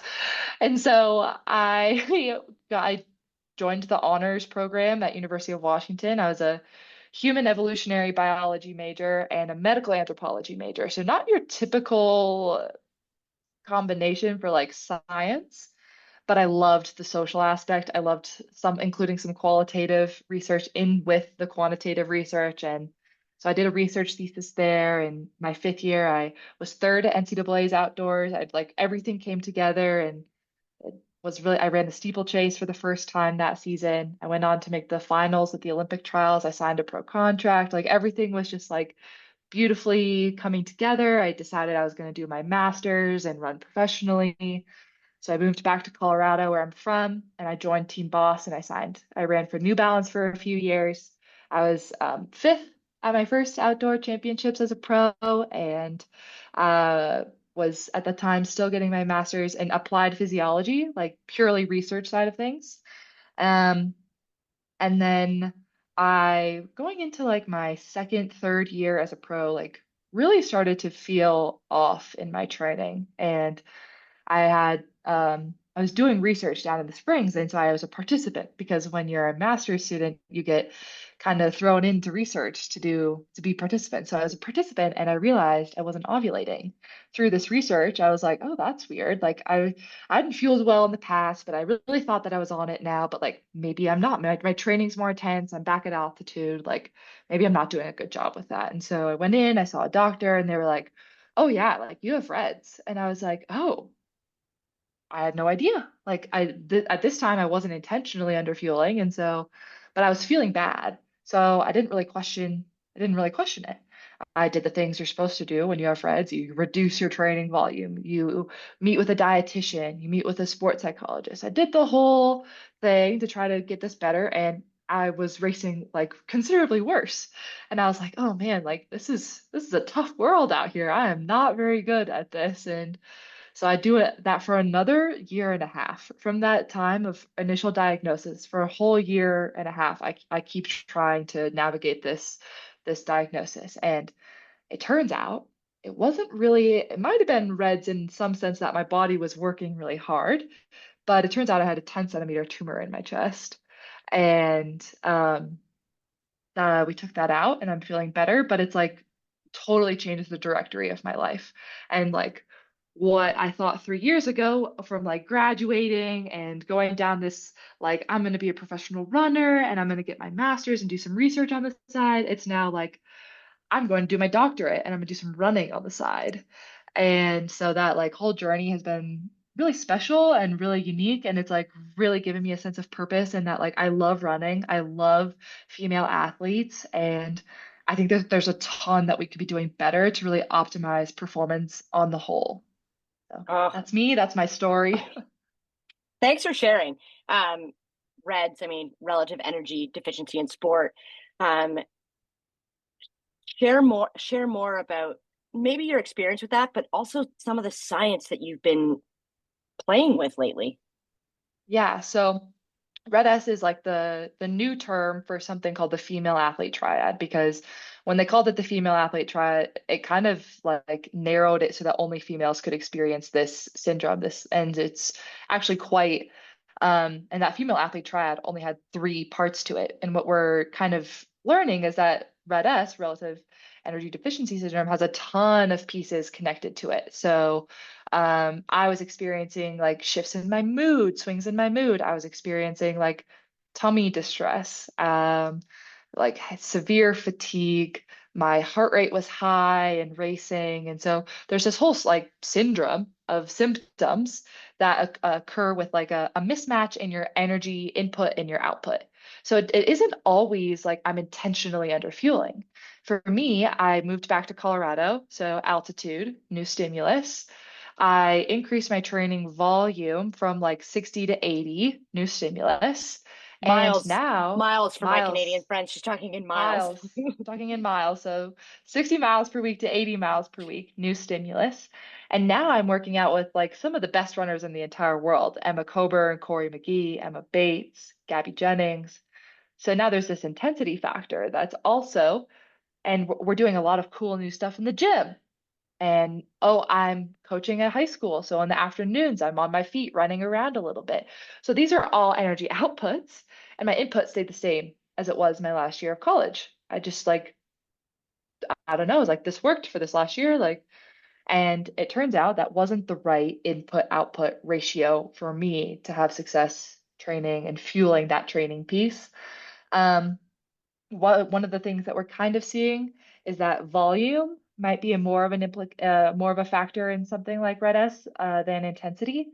And so I joined the honors program at University of Washington. I was a human evolutionary biology major and a medical anthropology major. So not your typical combination for like science, but I loved the social aspect. I loved including some qualitative research in with the quantitative research. And so I did a research thesis there. In my fifth year, I was third at NCAA's outdoors. I'd like everything came together, and it was really, I ran the steeplechase for the first time that season. I went on to make the finals at the Olympic trials. I signed a pro contract. Like everything was just like beautifully coming together. I decided I was going to do my master's and run professionally. So I moved back to Colorado, where I'm from, and I joined Team Boss, and I ran for New Balance for a few years. I was fifth at my first outdoor championships as a pro, and was at the time still getting my master's in applied physiology, like purely research side of things. Um, and then going into like my second, third year as a pro, like really started to feel off in my training. And I was doing research down in the Springs, and so I was a participant because when you're a master's student, you get kind of thrown into research to be participant. So I was a participant, and I realized I wasn't ovulating. Through this research, I was like, oh, that's weird. Like I hadn't fueled well in the past, but I really thought that I was on it now, but like maybe I'm not. My training's more intense. I'm back at altitude. Like maybe I'm not doing a good job with that. And so I went in, I saw a doctor, and they were like, oh yeah, like you have REDS. And I was like, oh, I had no idea. Like at this time I wasn't intentionally underfueling, and so, but I was feeling bad. So I didn't really question it. I did the things you're supposed to do when you have REDS. You reduce your training volume. You meet with a dietitian. You meet with a sports psychologist. I did the whole thing to try to get this better, and I was racing like considerably worse. And I was like, oh man, like this is a tough world out here. I am not very good at this. And so I do that for another year and a half. From that time of initial diagnosis, for a whole year and a half, I keep trying to navigate this diagnosis. And it turns out it might have been REDS in some sense that my body was working really hard, but it turns out I had a 10 centimeter tumor in my chest. And we took that out and I'm feeling better, but it's like totally changes the directory of my life. And like what I thought 3 years ago from like graduating and going down this, like, I'm going to be a professional runner and I'm going to get my master's and do some research on the side. It's now like, I'm going to do my doctorate and I'm going to do some running on the side. And so that like whole journey has been really special and really unique. And it's like really given me a sense of purpose and that like I love running. I love female athletes. And I think that there's a ton that we could be doing better to really optimize performance on the whole. So Oh, that's me. That's my story. thanks for sharing. Reds, I mean, relative energy deficiency in sport. Um, share more about maybe your experience with that, but also some of the science that you've been playing with lately. Yeah. So Red S is like the new term for something called the female athlete triad because when they called it the female athlete triad, it kind of like narrowed it so that only females could experience this syndrome. This and it's actually quite and that female athlete triad only had three parts to it. And what we're kind of learning is that Red S, relative energy deficiency syndrome, has a ton of pieces connected to it. So I was experiencing like shifts in my mood, swings in my mood. I was experiencing like tummy distress, like severe fatigue. My heart rate was high and racing. And so there's this whole like syndrome of symptoms that occur with like a mismatch in your energy input and your output. So it isn't always like I'm intentionally under fueling. For me, I moved back to Colorado, so altitude, new stimulus. I increased my training volume from like 60 to 80, new stimulus. And Miles, now, miles for my Canadian miles, friends. She's talking in miles. miles, talking in miles. So 60 miles per week to 80 miles per week, new stimulus. And now I'm working out with like some of the best runners in the entire world, Emma Coburn, Corey McGee, Emma Bates, Gabby Jennings. So now there's this intensity factor that's also, and we're doing a lot of cool new stuff in the gym. And oh, I'm coaching at high school. So in the afternoons, I'm on my feet running around a little bit. So these are all energy outputs, and my input stayed the same as it was my last year of college. I just like, I don't know, I was like, this worked for this last year. Like, and it turns out that wasn't the right input output ratio for me to have success training and fueling that training piece. Um, one of the things that we're kind of seeing is that volume might be a more of a factor in something like Red S than intensity.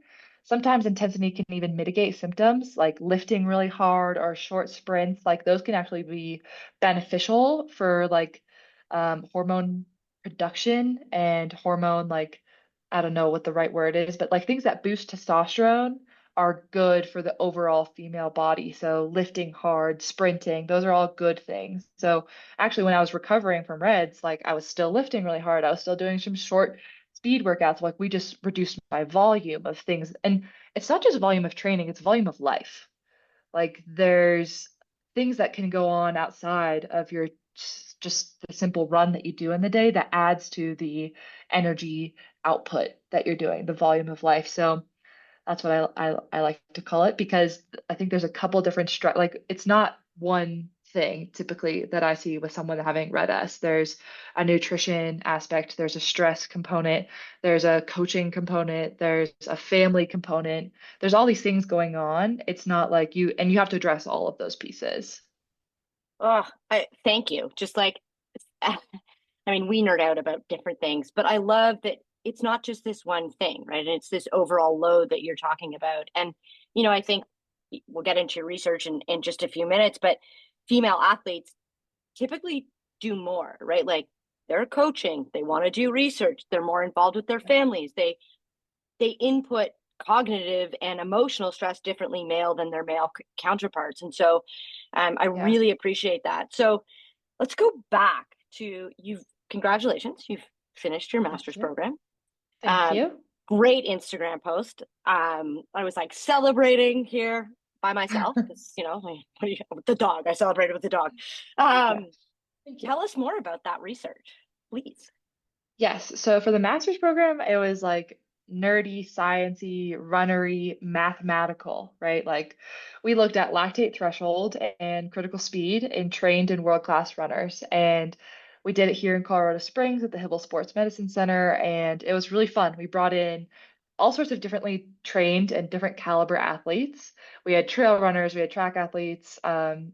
Sometimes intensity can even mitigate symptoms like lifting really hard or short sprints. Like those can actually be beneficial for like hormone production and hormone like I don't know what the right word is, but like things that boost testosterone are good for the overall female body. So lifting hard, sprinting, those are all good things. So actually when I was recovering from Reds, like I was still lifting really hard. I was still doing some short speed workouts. Like we just reduced my volume of things. And it's not just volume of training, it's volume of life. Like there's things that can go on outside of your just the simple run that you do in the day that adds to the energy output that you're doing, the volume of life. So that's what I like to call it because I think there's a couple different like it's not one thing typically that I see with someone having Red S. There's a nutrition aspect, there's a stress component, there's a coaching component, there's a family component. There's all these things going on. It's not like you have to address all of those pieces. Oh, thank you. Just like, I mean, we nerd out about different things, but I love that it's not just this one thing, right? And it's this overall load that you're talking about. And, I think we'll get into your research in just a few minutes, but female athletes typically do more, right? Like they're coaching, they want to do research, they're more involved with their families, they input cognitive and emotional stress differently male than their male counterparts. And so I Yeah. really appreciate that. So let's go back to congratulations, you've finished your Thank master's you. program. Thank um, you. Great Instagram post. I was like celebrating here by myself because with the dog, I celebrated with the dog. Yeah. um, Thank you. Tell us more about that research, please. Yes. So for the master's program, it was like nerdy, sciencey, runnery, mathematical, right? Like we looked at lactate threshold and critical speed in trained and world-class runners. And we did it here in Colorado Springs at the Hibble Sports Medicine Center, and it was really fun. We brought in all sorts of differently trained and different caliber athletes. We had trail runners, we had track athletes,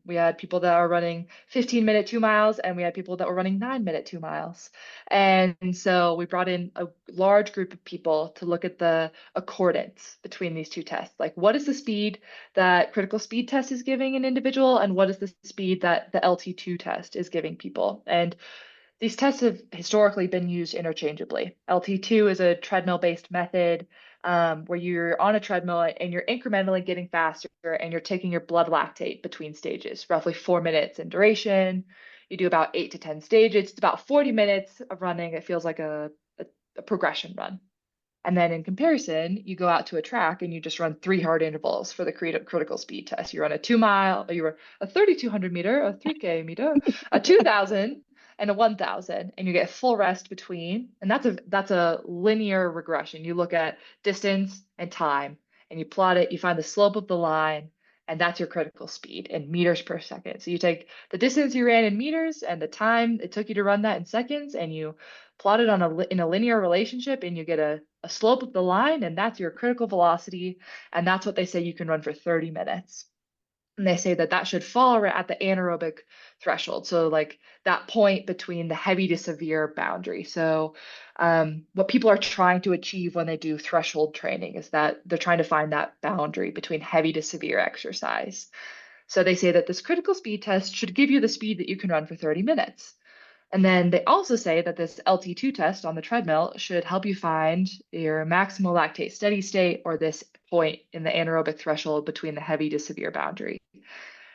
we had people that are running 15-minute 2 miles, and we had people that were running 9-minute 2 miles. And so we brought in a large group of people to look at the accordance between these two tests. Like, what is the speed that critical speed test is giving an individual, and what is the speed that the LT2 test is giving people? And these tests have historically been used interchangeably. LT2 is a treadmill-based method where you're on a treadmill and you're incrementally getting faster and you're taking your blood lactate between stages, roughly 4 minutes in duration. You do about 8 to 10 stages. It's about 40 minutes of running. It feels like a progression run. And then in comparison, you go out to a track and you just run 3 hard intervals for the critical speed test. You run a 2 mile, you run a 3,200 meter, a 3K meter, a 2,000, and a 1,000, and you get full rest between. And that's a linear regression. You look at distance and time, and you plot it. You find the slope of the line, and that's your critical speed in meters per second. So you take the distance you ran in meters and the time it took you to run that in seconds, and you plot it in a linear relationship, and you get a slope of the line, and that's your critical velocity. And that's what they say you can run for 30 minutes. And they say that should fall right at the anaerobic threshold. So like that point between the heavy to severe boundary. So what people are trying to achieve when they do threshold training is that they're trying to find that boundary between heavy to severe exercise. So they say that this critical speed test should give you the speed that you can run for 30 minutes. And then they also say that this LT2 test on the treadmill should help you find your maximal lactate steady state, or this point in the anaerobic threshold between the heavy to severe boundary.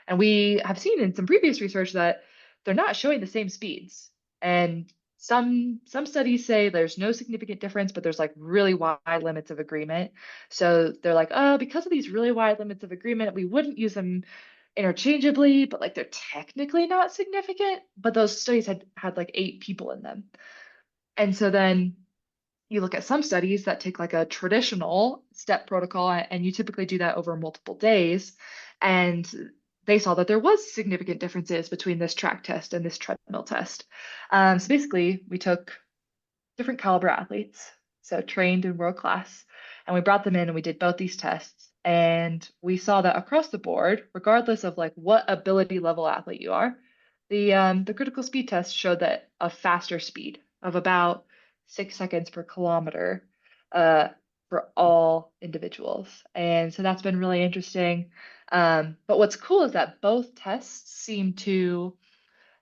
And we have seen in some previous research that they're not showing the same speeds. And some studies say there's no significant difference, but there's like really wide limits of agreement. So they're like, oh, because of these really wide limits of agreement, we wouldn't use them interchangeably, but like they're technically not significant. But those studies had like 8 people in them. And so then you look at some studies that take like a traditional step protocol, and you typically do that over multiple days. And they saw that there was significant differences between this track test and this treadmill test. So basically, we took different caliber athletes, so trained and world class, and we brought them in and we did both these tests. And we saw that across the board, regardless of like what ability level athlete you are, the critical speed test showed that a faster speed of about 6 seconds per kilometer for all individuals. And so that's been really interesting. But what's cool is that both tests seem to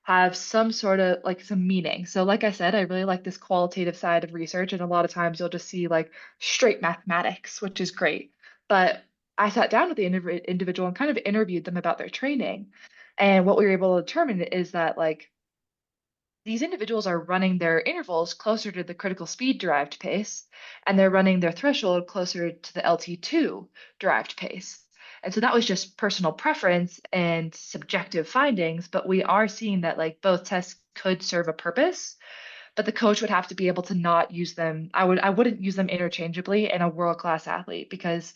have some sort of like some meaning. So like I said, I really like this qualitative side of research, and a lot of times you'll just see like straight mathematics, which is great. But I sat down with the individual and kind of interviewed them about their training. And what we were able to determine is that like these individuals are running their intervals closer to the critical speed derived pace, and they're running their threshold closer to the LT2 derived pace. And so that was just personal preference and subjective findings, but we are seeing that like both tests could serve a purpose, but the coach would have to be able to not use them. I wouldn't use them interchangeably in a world-class athlete, because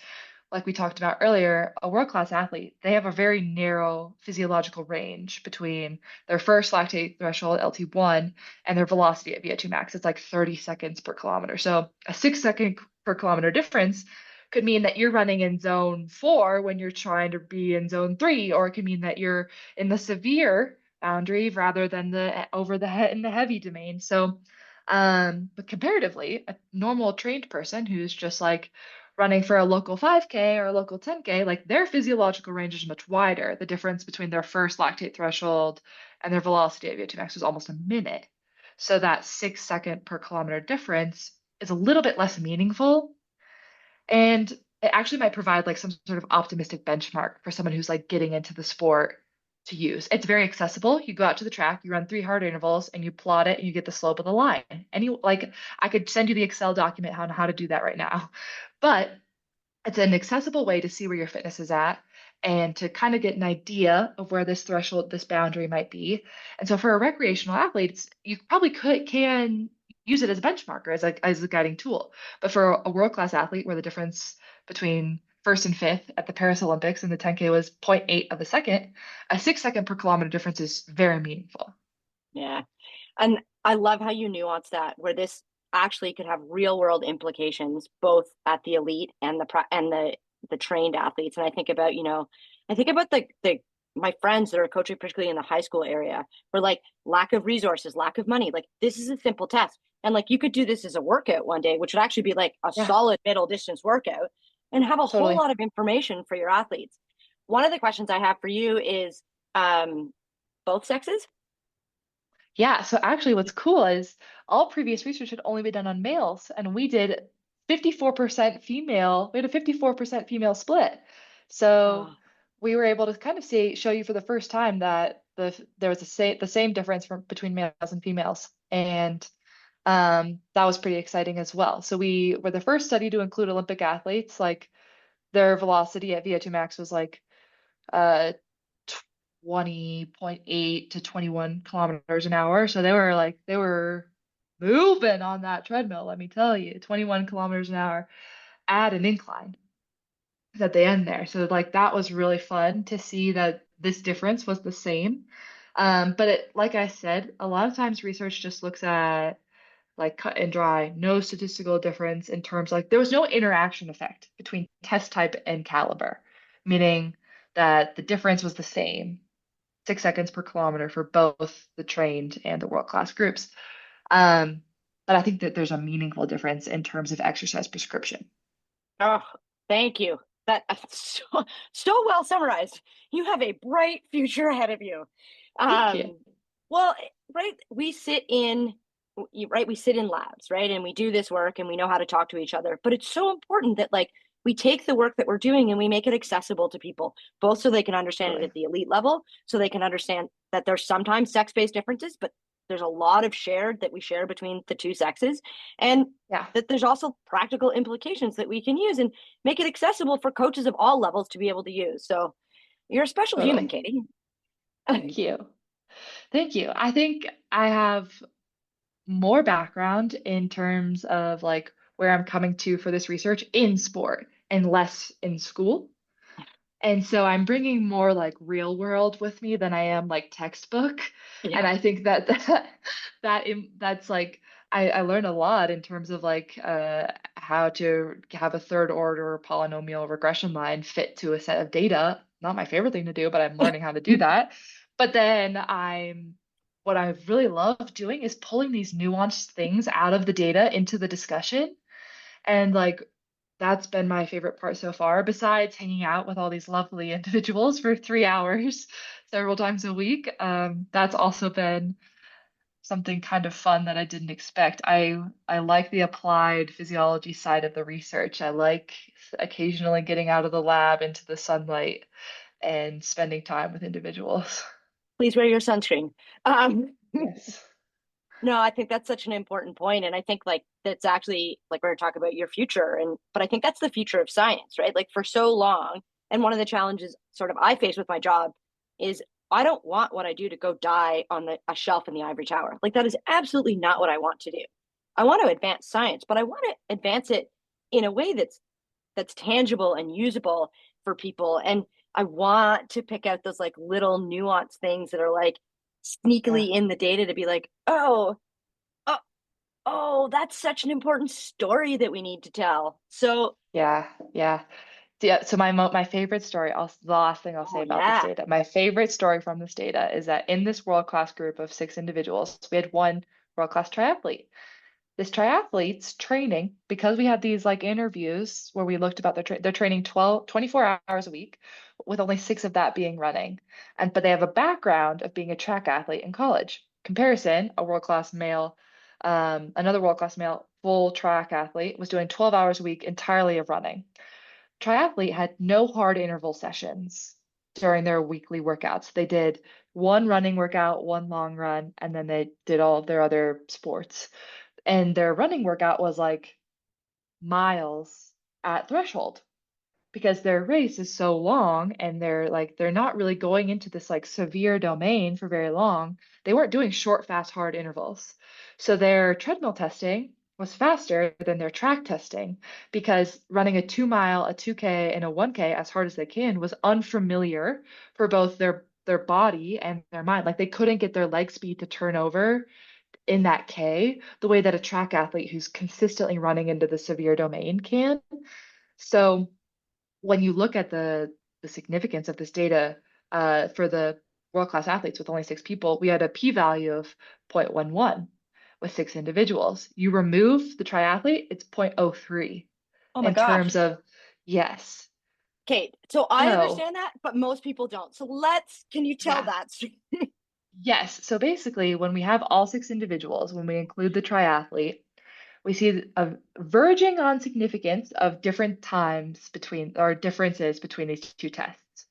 like we talked about earlier, a world-class athlete, they have a very narrow physiological range between their first lactate threshold, LT1, and their velocity at VO2 max. It's like 30 seconds per kilometer. So a 6 second per kilometer difference could mean that you're running in zone 4 when you're trying to be in zone 3, or it could mean that you're in the severe boundary rather than the over the in the heavy domain. So, but comparatively, a normal trained person who's just like running for a local 5K or a local 10K, like their physiological range is much wider. The difference between their first lactate threshold and their velocity at VO2 max was almost a minute. So that 6 second per kilometer difference is a little bit less meaningful. And it actually might provide like some sort of optimistic benchmark for someone who's like getting into the sport to use. It's very accessible. You go out to the track, you run 3 hard intervals, and you plot it, and you get the slope of the line. And you like, I could send you the Excel document on how to do that right now. But it's an accessible way to see where your fitness is at and to kind of get an idea of where this threshold, this boundary might be. And so for a recreational athlete, you probably can use it as a benchmarker, as a guiding tool. But for a world-class athlete, where the difference between first and fifth at the Paris Olympics and the 10K was zero point 0.8 of a second, a 6 second per kilometer difference is very meaningful. Yeah. And I love how you nuance that, where this actually could have real world implications both at the elite and the trained athletes. And I think about, I think about the my friends that are coaching, particularly in the high school area, where like lack of resources, lack of money. Like this is a simple test. And like you could do this as a workout one day, which would actually be like a Yeah, solid middle distance workout and have a whole totally. lot of information for your athletes. One of the questions I have for you is both sexes? Yeah, so actually what's cool is all previous research had only been done on males, and we did 54% female. We had a 54% female split. So Oh, we were able to kind of show you for the first time that there was the same difference between males and females. And that was pretty exciting as well. So we were the first study to include Olympic athletes. Like their velocity at VO2 max was like uh 20.8 to 21 kilometers an hour. So they were moving on that treadmill, let me tell you. 21 kilometers an hour at an incline at the end there. So like that was really fun to see that this difference was the same. But like I said, a lot of times research just looks at like cut and dry, no statistical difference in terms like there was no interaction effect between test type and caliber, meaning that the difference was the same, 6 seconds per kilometer for both the trained and the world-class groups. Um, but I think that there's a meaningful difference in terms of exercise prescription. oh, thank you. That so well summarized. You have a bright future ahead of you. Thank you. Um, well, right, we sit in labs, right? And we do this work and we know how to talk to each other. But it's so important that like we take the work that we're doing and we make it accessible to people, both so they can understand it Totally. at the elite level, so they can understand that there's sometimes sex-based differences, but there's a lot of shared that we share between the two sexes. And Yeah, that there's also practical implications that we can use and make it accessible for coaches of all levels to be able to use. So you're a special human, totally. Katie. Thank you. Thank you. I think I have more background in terms of like where I'm coming to for this research in sport and less in school. And so I'm bringing more like real world with me than I am like textbook. Yeah. And I think that that's like I learned a lot in terms of like how to have a third order polynomial regression line fit to a set of data. Not my favorite thing to do, but I'm learning how to do that. But then what I really love doing is pulling these nuanced things out of the data into the discussion. And like that's been my favorite part so far, besides hanging out with all these lovely individuals for 3 hours several times a week. That's also been something kind of fun that I didn't expect. I like the applied physiology side of the research. I like occasionally getting out of the lab into the sunlight and spending time with individuals. Please wear your sunscreen. Yes. No, I think that's such an important point. And I think like that's actually like we're talking about your future. But I think that's the future of science, right? Like for so long. And one of the challenges sort of I face with my job is I don't want what I do to go die on a shelf in the ivory tower. Like that is absolutely not what I want to do. I want to advance science, but I want to advance it in a way that's tangible and usable for people. And I want to pick out those like little nuanced things that are like Yeah. sneakily in the data to be like, oh, oh, that's such an important story that we need to tell. So, Yeah. Yeah. Yeah, so my favorite story, the last thing I'll say oh about this yeah, data, my favorite story from this data is that in this world-class group of 6 individuals, we had one world-class triathlete. This triathlete's training, because we had these like interviews where we looked about their training 24 hours a week, with only 6 of that being running. But they have a background of being a track athlete in college. Comparison, another world-class male full track athlete was doing 12 hours a week entirely of running. Triathlete had no hard interval sessions during their weekly workouts. They did one running workout, one long run, and then they did all of their other sports. And their running workout was like miles at threshold. because their race is so long and they're not really going into this like severe domain for very long. They weren't doing short, fast, hard intervals. So their treadmill testing was faster than their track testing because running a 2 mile, a 2K, and a 1K as hard as they can was unfamiliar for both their body and their mind. Like they couldn't get their leg speed to turn over in that K the way that a track athlete who's consistently running into the severe domain can. So when you look at the significance of this data for the world-class athletes with only 6 people, we had a p-value of 0.11 with 6 individuals. You remove the triathlete, it's 0.03 Oh my in gosh. terms of yes. Kate, so I So understand that, but most people don't. So can you tell yeah, that? yes. So basically, when we have all 6 individuals, when we include the triathlete, we see a verging on significance of different times between or differences between these two tests.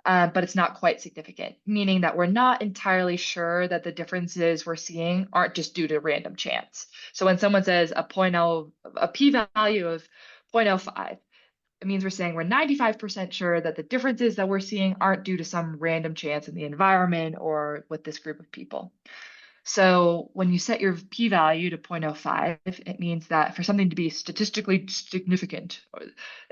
But it's not quite significant, meaning that we're not entirely sure that the differences we're seeing aren't just due to random chance. So when someone says a p-value of 0.05, it means we're saying we're 95% sure that the differences that we're seeing aren't due to some random chance in the environment or with this group of people. So when you set your p-value to 0.05, it means that for something to be statistically significant,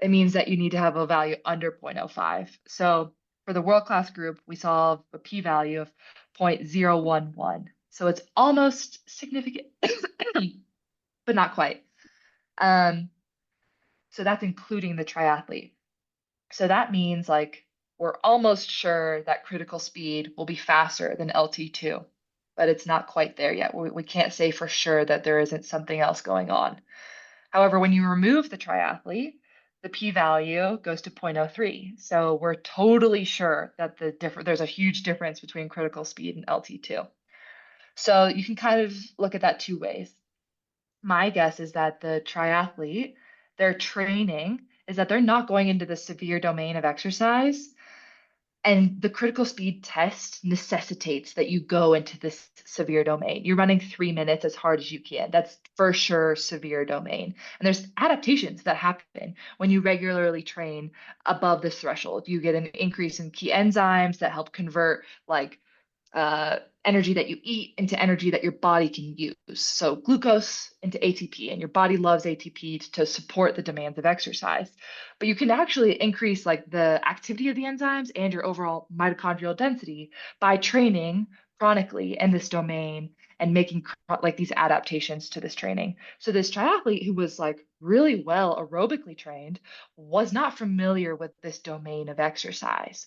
it means that you need to have a value under 0.05. So for the world-class group, we saw a p-value of 0.011. So it's almost significant, but not quite. Um, so that's including the triathlete. So that means like we're almost sure that critical speed will be faster than LT2, but it's not quite there yet. We can't say for sure that there isn't something else going on. However, when you remove the triathlete, the p-value goes to 0.03. So we're totally sure that there's a huge difference between critical speed and LT2. So you can kind of look at that two ways. My guess is that the triathlete, their training is that they're not going into the severe domain of exercise. And the critical speed test necessitates that you go into this severe domain. You're running 3 minutes as hard as you can. That's for sure severe domain. And there's adaptations that happen when you regularly train above this threshold. You get an increase in key enzymes that help convert like energy that you eat into energy that your body can use. So glucose into ATP, and your body loves ATP to support the demands of exercise. But you can actually increase like the activity of the enzymes and your overall mitochondrial density by training chronically in this domain and making like these adaptations to this training. So this triathlete who was like really well aerobically trained was not familiar with this domain of exercise.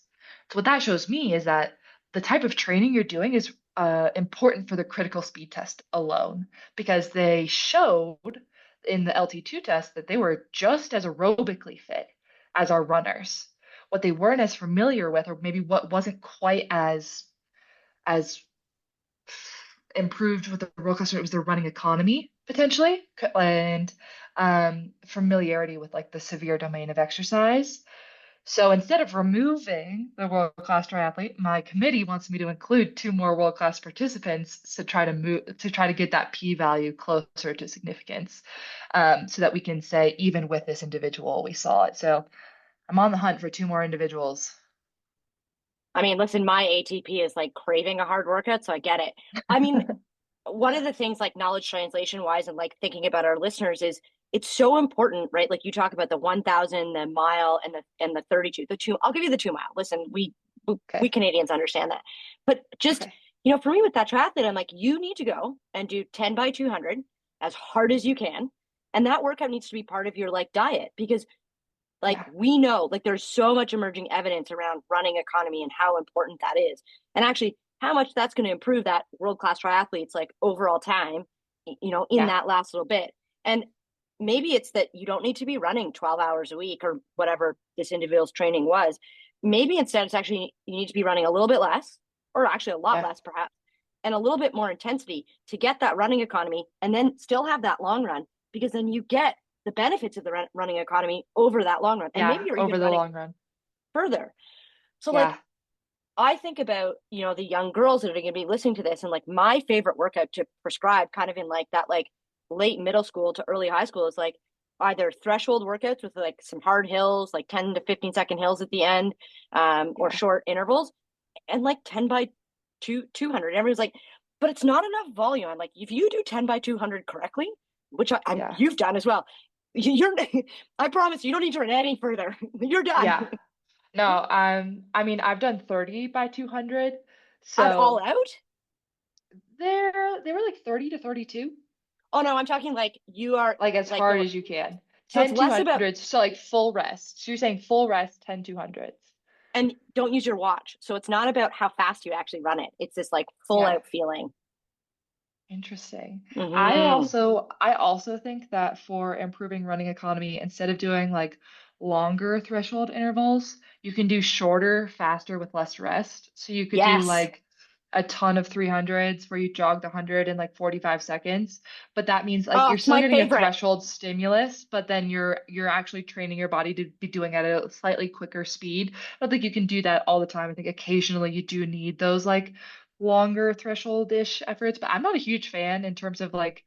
So what that shows me is that the type of training you're doing is important for the critical speed test alone because they showed in the LT2 test that they were just as aerobically fit as our runners. What they weren't as familiar with, or maybe what wasn't quite as improved with the roller coaster, it was their running economy potentially, and familiarity with like the severe domain of exercise. So instead of removing the world-class triathlete, my committee wants me to include 2 more world-class participants to try to get that p-value closer to significance, so that we can say even with this individual we saw it. So I'm on the hunt for 2 more individuals. I mean, listen, my ATP is like craving a hard workout, so I get it. I mean, one of the things like knowledge translation wise and like thinking about our listeners is it's so important, right? Like you talk about the 1,000, the mile, and the 32, the two. I'll give you the 2 mile. Listen, we Okay. Canadians understand that, but just Okay. for me with that triathlete, I'm like, you need to go and do 10 by 200 as hard as you can, and that workout needs to be part of your like diet because like Yeah. we know like there's so much emerging evidence around running economy and how important that is, and actually how much that's going to improve that world class triathletes like overall time, in Yeah. that last little bit. And maybe it's that you don't need to be running 12 hours a week or whatever this individual's training was. Maybe instead it's actually you need to be running a little bit less, or actually a lot Yeah. less perhaps, and a little bit more intensity to get that running economy and then still have that long run, because then you get the benefits of the running economy over that long run. And maybe Yeah. you're even Over the running long run. further. So like Yeah. I think about, the young girls that are going to be listening to this, and like my favorite workout to prescribe kind of in like that, like late middle school to early high school is like either threshold workouts with like some hard hills, like 10 to 15-second hills at the end, or Yeah. short intervals, and like 10 by 200. Everyone's like, but it's not enough volume. I'm like, if you do 10 by 200 correctly, which Yeah. you've done as well, you're I promise you don't need to run any further. You're done. Yeah. No, I mean, I've done 30 by 200. At all So out. they were like 30 to 32, Oh no, I'm talking like you are like as like hard as you can. so it's 10 less about, 200s, so like full rest. So you're saying full rest, 10 200s. and don't use your watch. So it's not about how fast you actually run it. It's this like full Yeah. out feeling. Interesting. Mm-hmm. I also think that for improving running economy, instead of doing like longer threshold intervals, you can do shorter, faster with less rest. So you could do Yes. like a ton of 300s where you jog the 100 in like 45 seconds, but that means like Oh, you're it's still my getting a favorite. threshold stimulus, but then you're actually training your body to be doing at a slightly quicker speed. I don't think you can do that all the time. I think occasionally you do need those like longer threshold-ish efforts, but I'm not a huge fan in terms of like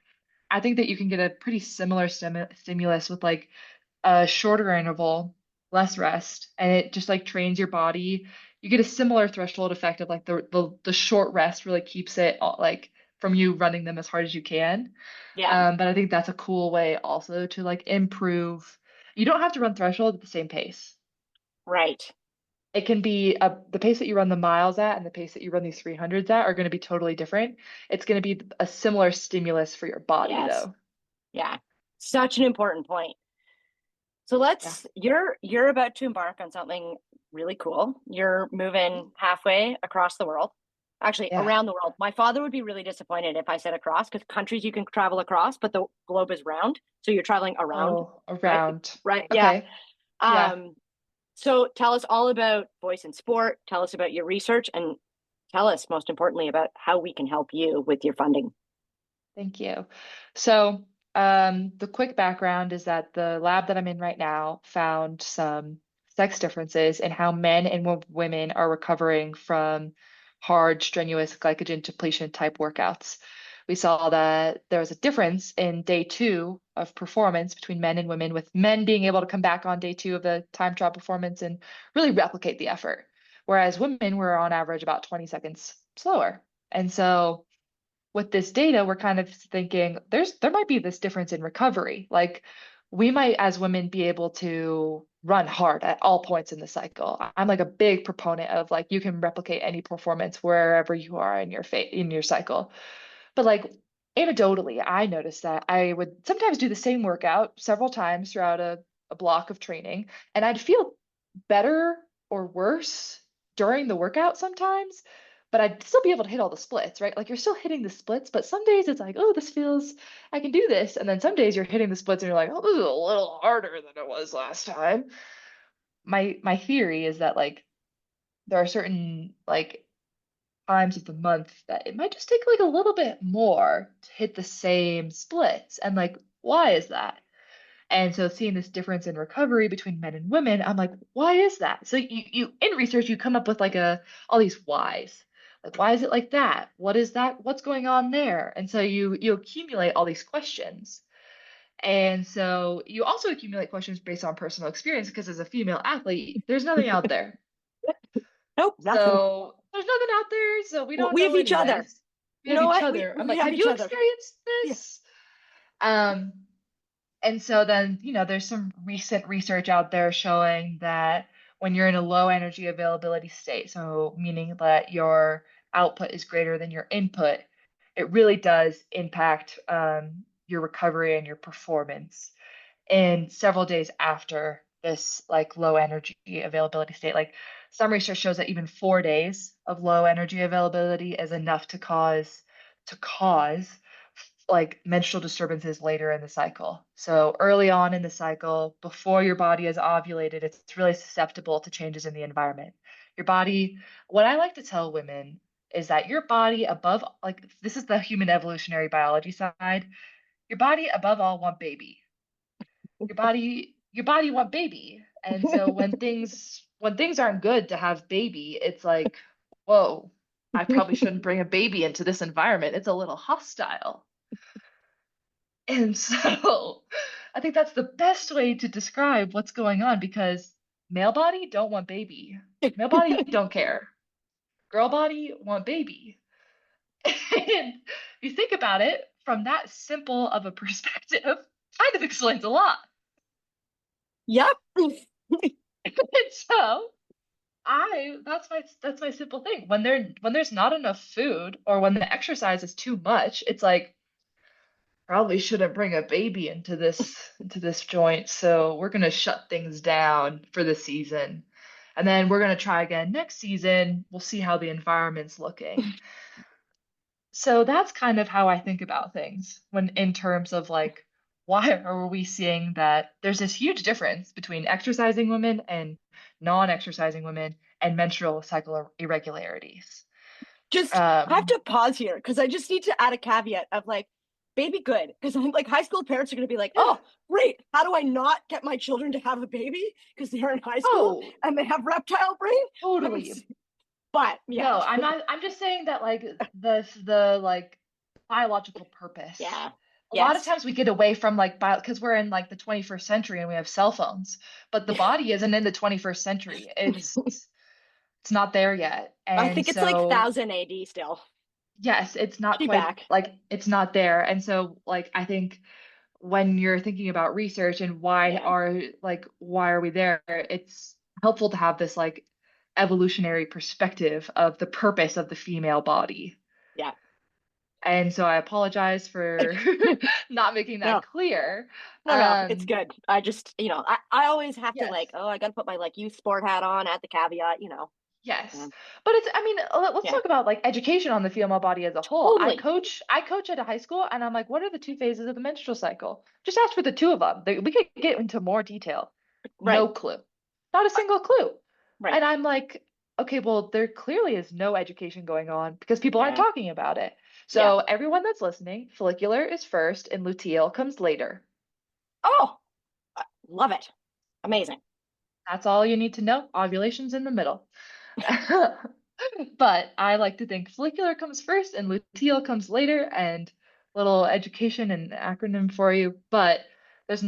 I think that you can get a pretty similar stimulus with like a shorter interval, less rest, and it just like trains your body. You get a similar threshold effect of like the short rest really keeps it like from you running them as hard as you can. Yeah. But I think that's a cool way also to like improve. You don't have to run threshold at the same pace. Right. It can be the pace that you run the miles at and the pace that you run these 300s at are going to be totally different. It's going to be a similar stimulus for your body, Yes. though. Yeah. Such an important point. So Yeah. you're about to embark on something really cool. You're moving halfway across the world. Actually, Yeah. around the world. My father would be really disappointed if I said across, because countries you can travel across, but the globe is round. So you're traveling around, Oh, right? around. Right. Yeah. Okay. Yeah. Um, so tell us all about voice and sport. Tell us about your research, and tell us most importantly about how we can help you with your funding. Thank you. So, the quick background is that the lab that I'm in right now found some sex differences in how men and women are recovering from hard, strenuous glycogen depletion type workouts. We saw that there was a difference in day two of performance between men and women, with men being able to come back on day two of the time trial performance and really replicate the effort, whereas women were on average about 20 seconds slower. And so with this data, we're kind of thinking there might be this difference in recovery. Like we might, as women, be able to run hard at all points in the cycle. I'm like a big proponent of like you can replicate any performance wherever you are in in your cycle. But like anecdotally, I noticed that I would sometimes do the same workout several times throughout a block of training, and I'd feel better or worse during the workout sometimes, but I'd still be able to hit all the splits, right? Like you're still hitting the splits, but some days it's like, oh, this feels, I can do this. And then some days you're hitting the splits and you're like, oh, this is a little harder than it was last time. My theory is that like there are certain like times of the month that it might just take like a little bit more to hit the same splits. And like, why is that? And so seeing this difference in recovery between men and women, I'm like, why is that? So you in research, you come up with like all these whys. Like, why is it like that? What is that? What's going on there? And so you accumulate all these questions. And so you also accumulate questions based on personal experience because as a female athlete, there's nothing out there. Nope, nothing. So there's nothing out there, so we don't We have know each other. anyways. We You have know each what? other. I'm We like, have have each you other. experienced Yeah. this? Um, and so then, there's some recent research out there showing that when you're in a low energy availability state, so meaning that your output is greater than your input, it really does impact your recovery and your performance in several days after this like low energy availability state. Like some research shows that even 4 days of low energy availability is enough to cause like menstrual disturbances later in the cycle. So early on in the cycle, before your body is ovulated, it's really susceptible to changes in the environment. Your body, what I like to tell women is that your body above, like this is the human evolutionary biology side, your body above all want baby. Your body want baby. And so when things aren't good to have baby, it's like, whoa, I probably shouldn't bring a baby into this environment. It's a little hostile. And so I think that's the best way to describe what's going on because male body don't want baby. Male body don't care. Girl body want baby. And you think about it from that simple of a perspective, kind of explains a lot. Yep. And so that's my simple thing. When there's not enough food or when the exercise is too much, it's like probably shouldn't bring a baby into this joint. So we're gonna shut things down for the season. And then we're gonna try again next season. We'll see how the environment's looking. So that's kind of how I think about things when in terms of like why are we seeing that there's this huge difference between exercising women and non-exercising women and menstrual cycle irregularities. Just I have Um, to pause here because I just need to add a caveat of like, baby good. Because I'm like, high school parents are going to be like, yeah. oh, great. How do I not get my children to have a baby? Because they're in high school Oh, and they have reptile brain. totally. But yeah. No, I'm not. I'm just saying that like the like biological purpose. Yeah. A lot of Yes. times we get away from like bio because we're in like the 21st century and we have cell phones, but the body isn't in the 21st century. It's not there yet. I And think it's like so 1000 AD still. yes, it's not She quite back. like it's not there. And so like I think when you're thinking about research and Yeah. why are we there, it's helpful to have this like evolutionary perspective of the purpose of the female body. Yeah. And so I apologize for not making No, that clear. no, it's good. I just, I always have to Yes. like, oh, I got to put my like youth sport hat on at the caveat. Yes. Um, But it's, I mean, let's yeah. talk about like education on the female body as a whole. Totally. I coach at a high school and I'm like, what are the two phases of the menstrual cycle? Just ask for the two of them. We could get into more detail. Right. No clue. Not a single clue. Right. And I'm like, okay, well, there clearly is no education going on because people aren't Yeah. talking about it. Yeah. So everyone that's listening, follicular is first and luteal comes later. Oh, love it. Amazing. That's all you need to know. Ovulation's in the middle. But I like to think follicular comes first and luteal comes later, and little education and acronym for you. But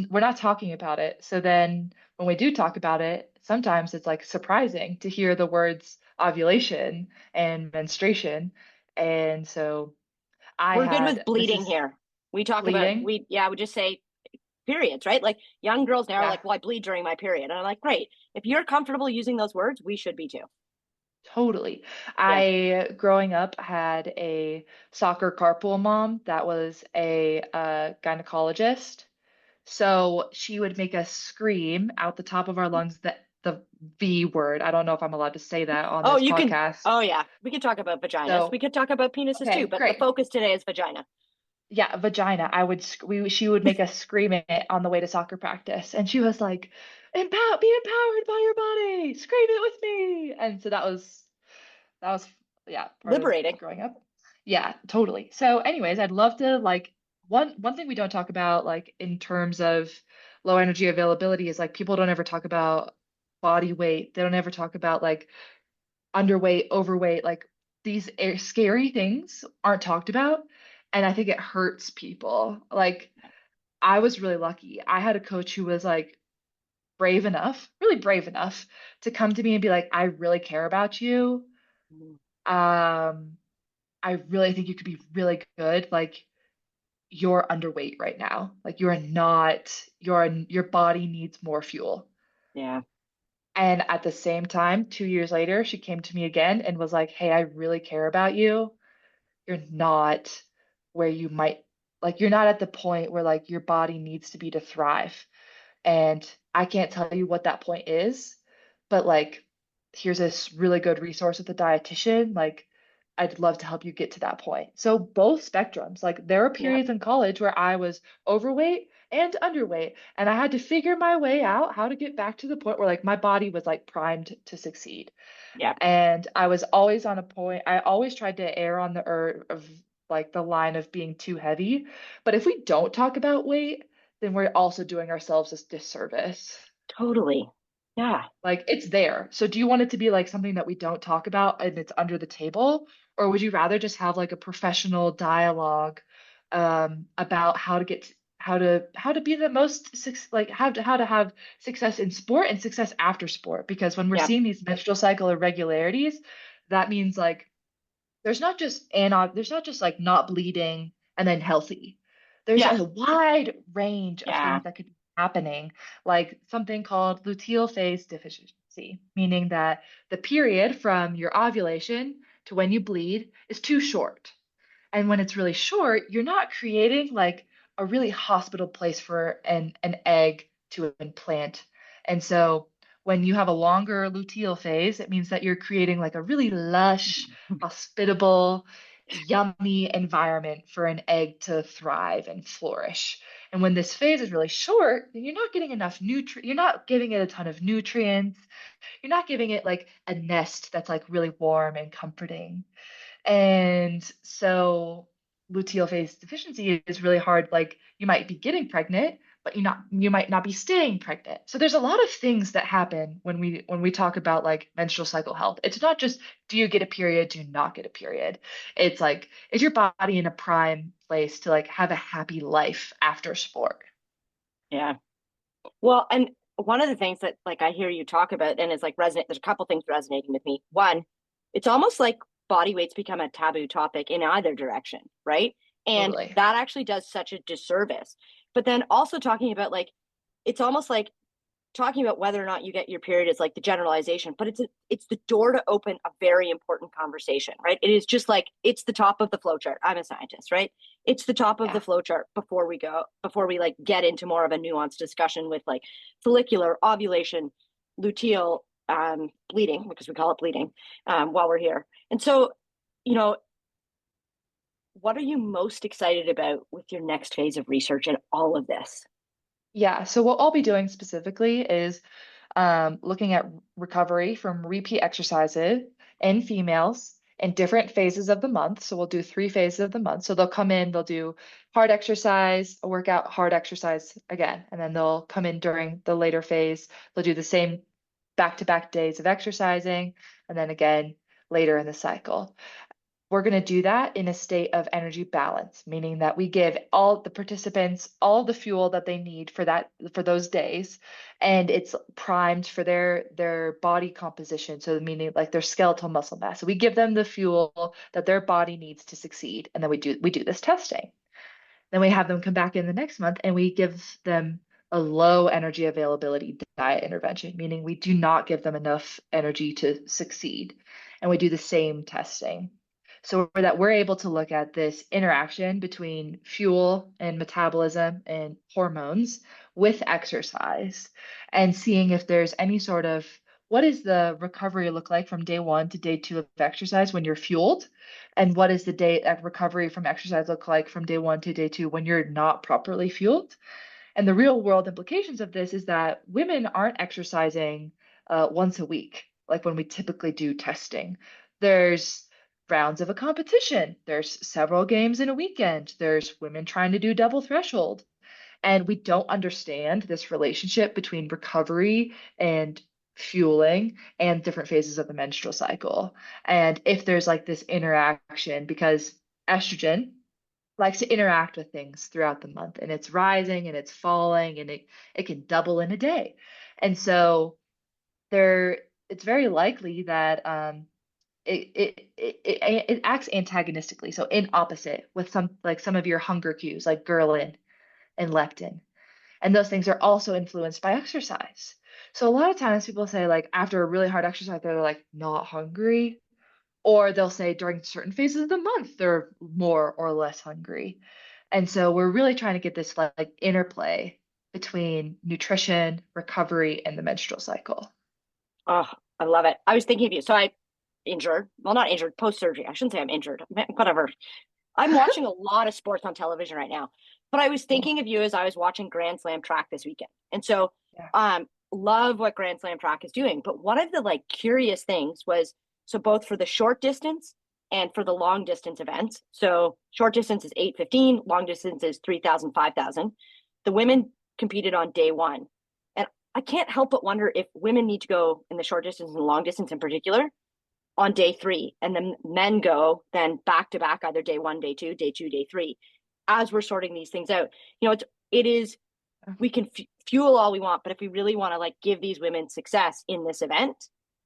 we're not talking about it. So then when we do talk about it, sometimes it's like surprising to hear the words ovulation and menstruation. And so We're good with this bleeding is here. We talk about bleeding. we just say periods, right? Like young girls now are Yeah. like, well, I bleed during my period. And I'm like, great. If you're comfortable using those words, we should be too. Totally. Yeah. Growing up, had a soccer carpool mom that was a gynecologist. So she would make us scream out the top of our lungs the V word. I don't know if I'm allowed to say that on Oh, this you can. podcast. Oh, yeah. We could talk about vaginas. We So, could talk about penises too, okay, but the great. focus today is vagina. Yeah, vagina. She would make us scream it on the way to soccer practice. And she was like, be empowered by your body. Scream it with me. And so that was yeah, part of Liberating. growing up. Yeah, totally. So anyways, I'd love to like one thing we don't talk about like in terms of low energy availability is like people don't ever talk about body weight. They don't ever talk about like underweight, overweight, like these scary things aren't talked about. And I think it hurts people. Like I was really lucky. I had a coach who was like brave enough, really brave enough to come to me and be like, I really care about you. Um, I really think you could be really good. Like you're underweight right now. Like you're not, your body needs more fuel. Yeah. And at the same time, 2 years later, she came to me again and was like, hey, I really care about you. You're not where you might, like, you're not at the point where like your body needs to be to thrive. And I can't tell you what that point is, but like, here's this really good resource with a dietitian. Like, I'd love to help you get to that point. So both spectrums, like there are Yep. periods in college where I was overweight and underweight, and I had to figure my way out how to get back to the point where like my body was like primed to succeed. Yep. And I was always on a point, I always tried to err on the of like the line of being too heavy. But if we don't talk about weight, then we're also doing ourselves a disservice. Totally. Yeah. Like it's there. So do you want it to be like something that we don't talk about and it's under the table? Or would you rather just have like a professional dialogue about how to how to be the most like how to have success in sport and success after sport. Because when we're Yeah. seeing these menstrual cycle irregularities, that means like there's not just like not bleeding and then healthy. There's Yeah. a wide range of Yeah. things that could be happening, like something called luteal phase deficiency, meaning that the period from your ovulation to when you bleed is too short. And when it's really short, you're not creating like a really hospital place for an egg to implant. And so when you have a longer luteal phase, it means that you're creating like a really lush, hospitable, yummy environment for an egg to thrive and flourish. And when this phase is really short, then you're not getting enough you're not giving it a ton of nutrients. You're not giving it like a nest that's like really warm and comforting. And so luteal phase deficiency is really hard. Like you might be getting pregnant, but you might not be staying pregnant. So there's a lot of things that happen when we talk about like menstrual cycle health. It's not just do you get a period, do you not get a period. It's like, is your body in a prime place to like have a happy life after sport? Yeah. Well, and one of the things that like I hear you talk about and is like resonate, there's a couple things resonating with me. One, it's almost like body weight's become a taboo topic in either direction, right? And Totally. that actually does such a disservice. But then also talking about like it's almost like talking about whether or not you get your period is like the generalization, but it's the door to open a very important conversation, right? It is just like it's the top of the flow chart. I'm a scientist, right? It's the top of the Yeah. flow chart before we like get into more of a nuanced discussion with like follicular ovulation, luteal bleeding, because we call it bleeding, while we're here. And so, you know, what are you most excited about with your next phase of research and all of this? Yeah. So what I'll be doing specifically is looking at recovery from repeat exercises in females in different phases of the month. So we'll do 3 phases of the month. So they'll come in, they'll do hard exercise, a workout, hard exercise again, and then they'll come in during the later phase. They'll do the same back-to-back days of exercising, and then again later in the cycle. We're going to do that in a state of energy balance, meaning that we give all the participants all the fuel that they need for those days, and it's primed for their body composition. So meaning like their skeletal muscle mass. So we give them the fuel that their body needs to succeed, and then we do this testing. Then we have them come back in the next month and we give them a low energy availability diet intervention, meaning we do not give them enough energy to succeed. And we do the same testing. So that we're able to look at this interaction between fuel and metabolism and hormones with exercise and seeing if there's any sort of what does the recovery look like from day 1 to day 2 of exercise when you're fueled? And what does the day recovery from exercise look like from day 1 to day 2 when you're not properly fueled? And the real world implications of this is that women aren't exercising once a week, like when we typically do testing. There's rounds of a competition. There's several games in a weekend. There's women trying to do double threshold. And we don't understand this relationship between recovery and fueling and different phases of the menstrual cycle. And if there's like this interaction, because estrogen likes to interact with things throughout the month and it's rising and it's falling and it can double in a day. And so there it's very likely that it acts antagonistically, so in opposite with some of your hunger cues like ghrelin and leptin. And those things are also influenced by exercise. So a lot of times people say like after a really hard exercise, they're like not hungry, or they'll say during certain phases of the month, they're more or less hungry. And so we're really trying to get this like interplay between nutrition, recovery, and the menstrual cycle. Oh, I love it. I was thinking of you. So I injured, well, not injured, post surgery. I shouldn't say I'm injured, whatever. I'm watching a lot of sports on television right now, but I was Cool. thinking of you as I was watching Grand Slam track this weekend. And so, Yeah. love what Grand Slam track is doing. But one of the like curious things was so both for the short distance and for the long distance events. So short distance is 8:15, long distance is 3,000, 5,000. The women competed on day one. And I can't help but wonder if women need to go in the short distance and long distance in particular on day three, and then men go then back to back, either day one, day two, day three, as we're sorting these things out. You know, it's it is, we can fuel all we want, but if we really want to like give these women success in this event,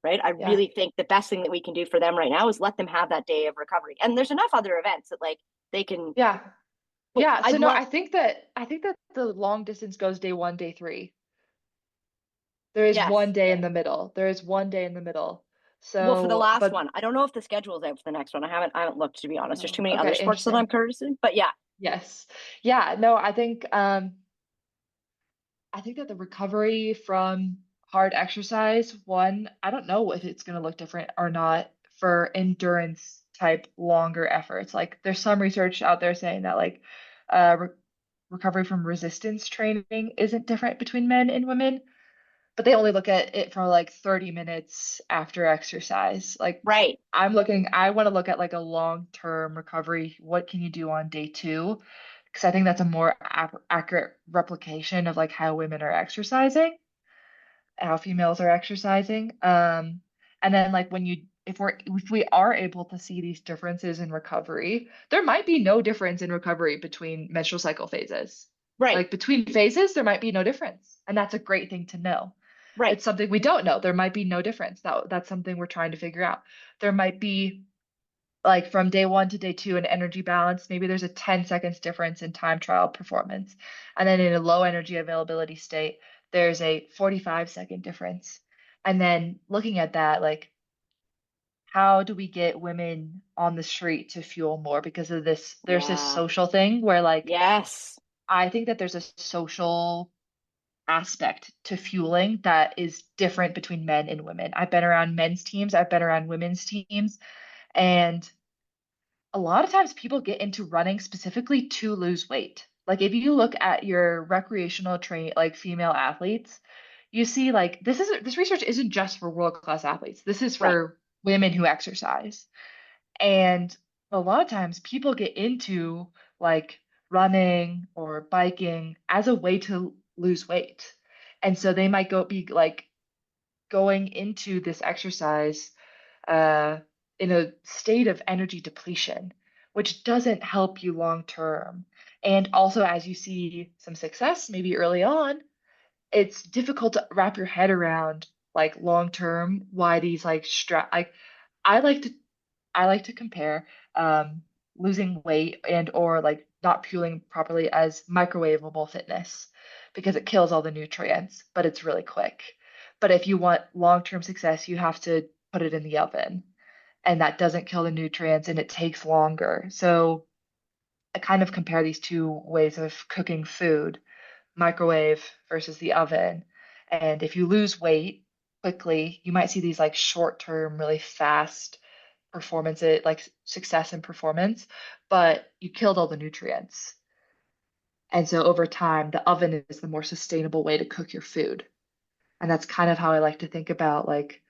right? I Yeah. really think the best thing that we can do for them right now is let them have that day of recovery. And there's enough other events that like they can. Yeah. Yeah. So I'd no, love. I think that the long distance goes day 1, day 3. There is Yes. one day in the middle. There is one day in the middle. Well, for the So, last but one, I don't know if the schedule is out for the next one. I haven't looked, to be honest. There's too oh, many other okay, sports that I'm interesting. curious in. But yeah, Yes. Yeah, no, I think that the recovery from hard exercise, one, I don't know if it's going to look different or not for endurance type longer efforts. Like there's some research out there saying that like re recovery from resistance training isn't different between men and women, but they only look at it for like 30 minutes after exercise. Like right. I want to look at like a long-term recovery. What can you do on day 2? Because I think that's a more accurate replication of like how women are exercising, how females are exercising. And then like if we are able to see these differences in recovery, there might be no difference in recovery between menstrual cycle phases. Right. Like between phases, there might be no difference. And that's a great thing to know. Right. It's something we don't know. There might be no difference. That's something we're trying to figure out. There might be like from day 1 to day 2 an energy balance. Maybe there's a 10 seconds difference in time trial performance. And then in a low energy availability state, there's a 45-second difference. And then looking at that, like how do we get women on the street to fuel more because of this? There's this Yeah. social thing where like Yes. I think that there's a social aspect to fueling that is different between men and women. I've been around men's teams, I've been around women's teams, and a lot of times people get into running specifically to lose weight. Like if you look at your recreational train like female athletes, you see like this research isn't just for world-class athletes. This is Right. for women who exercise. And a lot of times people get into like running or biking as a way to lose weight. And so they might go be like going into this exercise uh, in a state of energy depletion, which doesn't help you long term. And also, as you see some success, maybe early on, it's difficult to wrap your head around like long term why these like like I like to I like to compare losing weight and or like not fueling properly as microwavable fitness because it kills all the nutrients, but it's really quick. But if you want long-term success, you have to put it in the oven, and that doesn't kill the nutrients and it takes longer. So I kind of compare these two ways of cooking food, microwave versus the oven. And if you lose weight quickly, you might see these like short-term, really fast performance, like success and performance, but you killed all the nutrients. And so over time, the oven is the more sustainable way to cook your food. And that's kind of how I like to think about like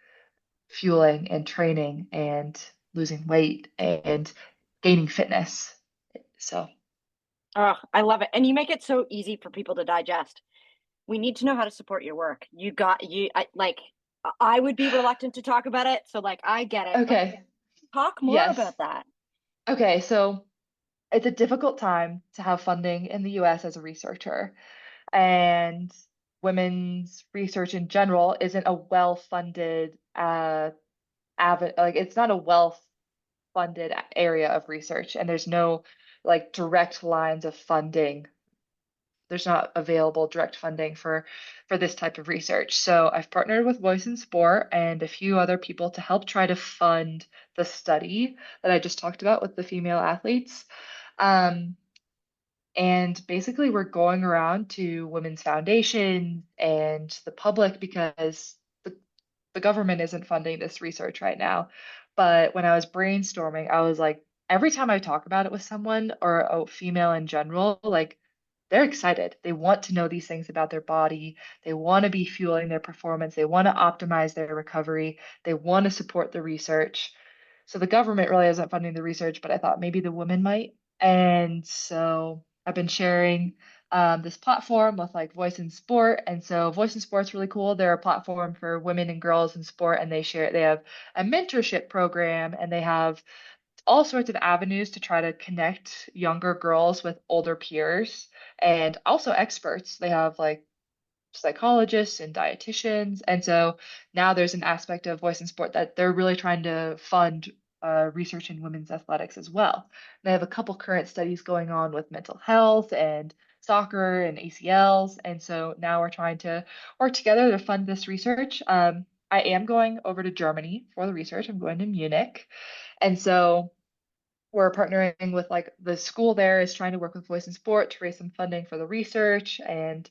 fueling and training and losing weight and gaining fitness. So, Oh, I love it. And you make it so easy for people to digest. We need to know how to support your work. I would be reluctant to talk about it. So like I get it, but okay. talk more Yes. about that. Okay. So it's a difficult time to have funding in the US as a researcher. And women's research in general isn't a well-funded like it's not a well-funded area of research, and there's no like direct lines of funding. There's not available direct funding for this type of research. So I've partnered with Voice in Sport and a few other people to help try to fund the study that I just talked about with the female athletes. Um, and basically, we're going around to women's foundations and the public because the government isn't funding this research right now. But when I was brainstorming, I was like, every time I talk about it with someone or a female in general, like they're excited. They want to know these things about their body. They want to be fueling their performance. They want to optimize their recovery. They want to support the research. So the government really isn't funding the research, but I thought maybe the women might. And so I've been sharing this platform with like Voice in Sport. And so Voice in Sport's really cool. They're a platform for women and girls in sport, and they have a mentorship program, and they have all sorts of avenues to try to connect younger girls with older peers and also experts. They have like psychologists and dietitians. And so now there's an aspect of Voice in Sport that they're really trying to fund research in women's athletics as well. They have a couple current studies going on with mental health and soccer and ACLs. And so now we're trying to work together to fund this research. I am going over to Germany for the research. I'm going to Munich. And so we're partnering with like the school there is trying to work with Voice in Sport to raise some funding for the research. And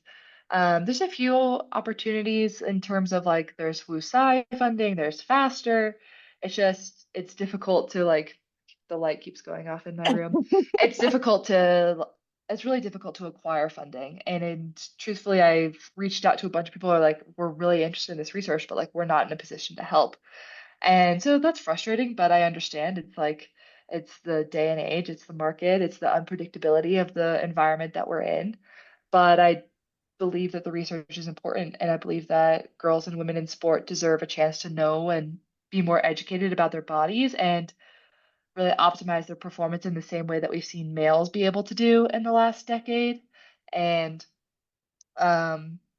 there's a few opportunities in terms of like there's WUSI funding, there's Faster. It's just it's difficult to like the light keeps going off in my room. It's difficult to it's really difficult to acquire funding. And truthfully, I've reached out to a bunch of people who are like, we're really interested in this research, but like we're not in a position to help. And so that's frustrating, but I understand. It's like it's the day and age, it's the market, it's the unpredictability of the environment that we're in. But I believe that the research is important, and I believe that girls and women in sport deserve a chance to know and be more educated about their bodies and really optimize their performance in the same way that we've seen males be able to do in the last decade. And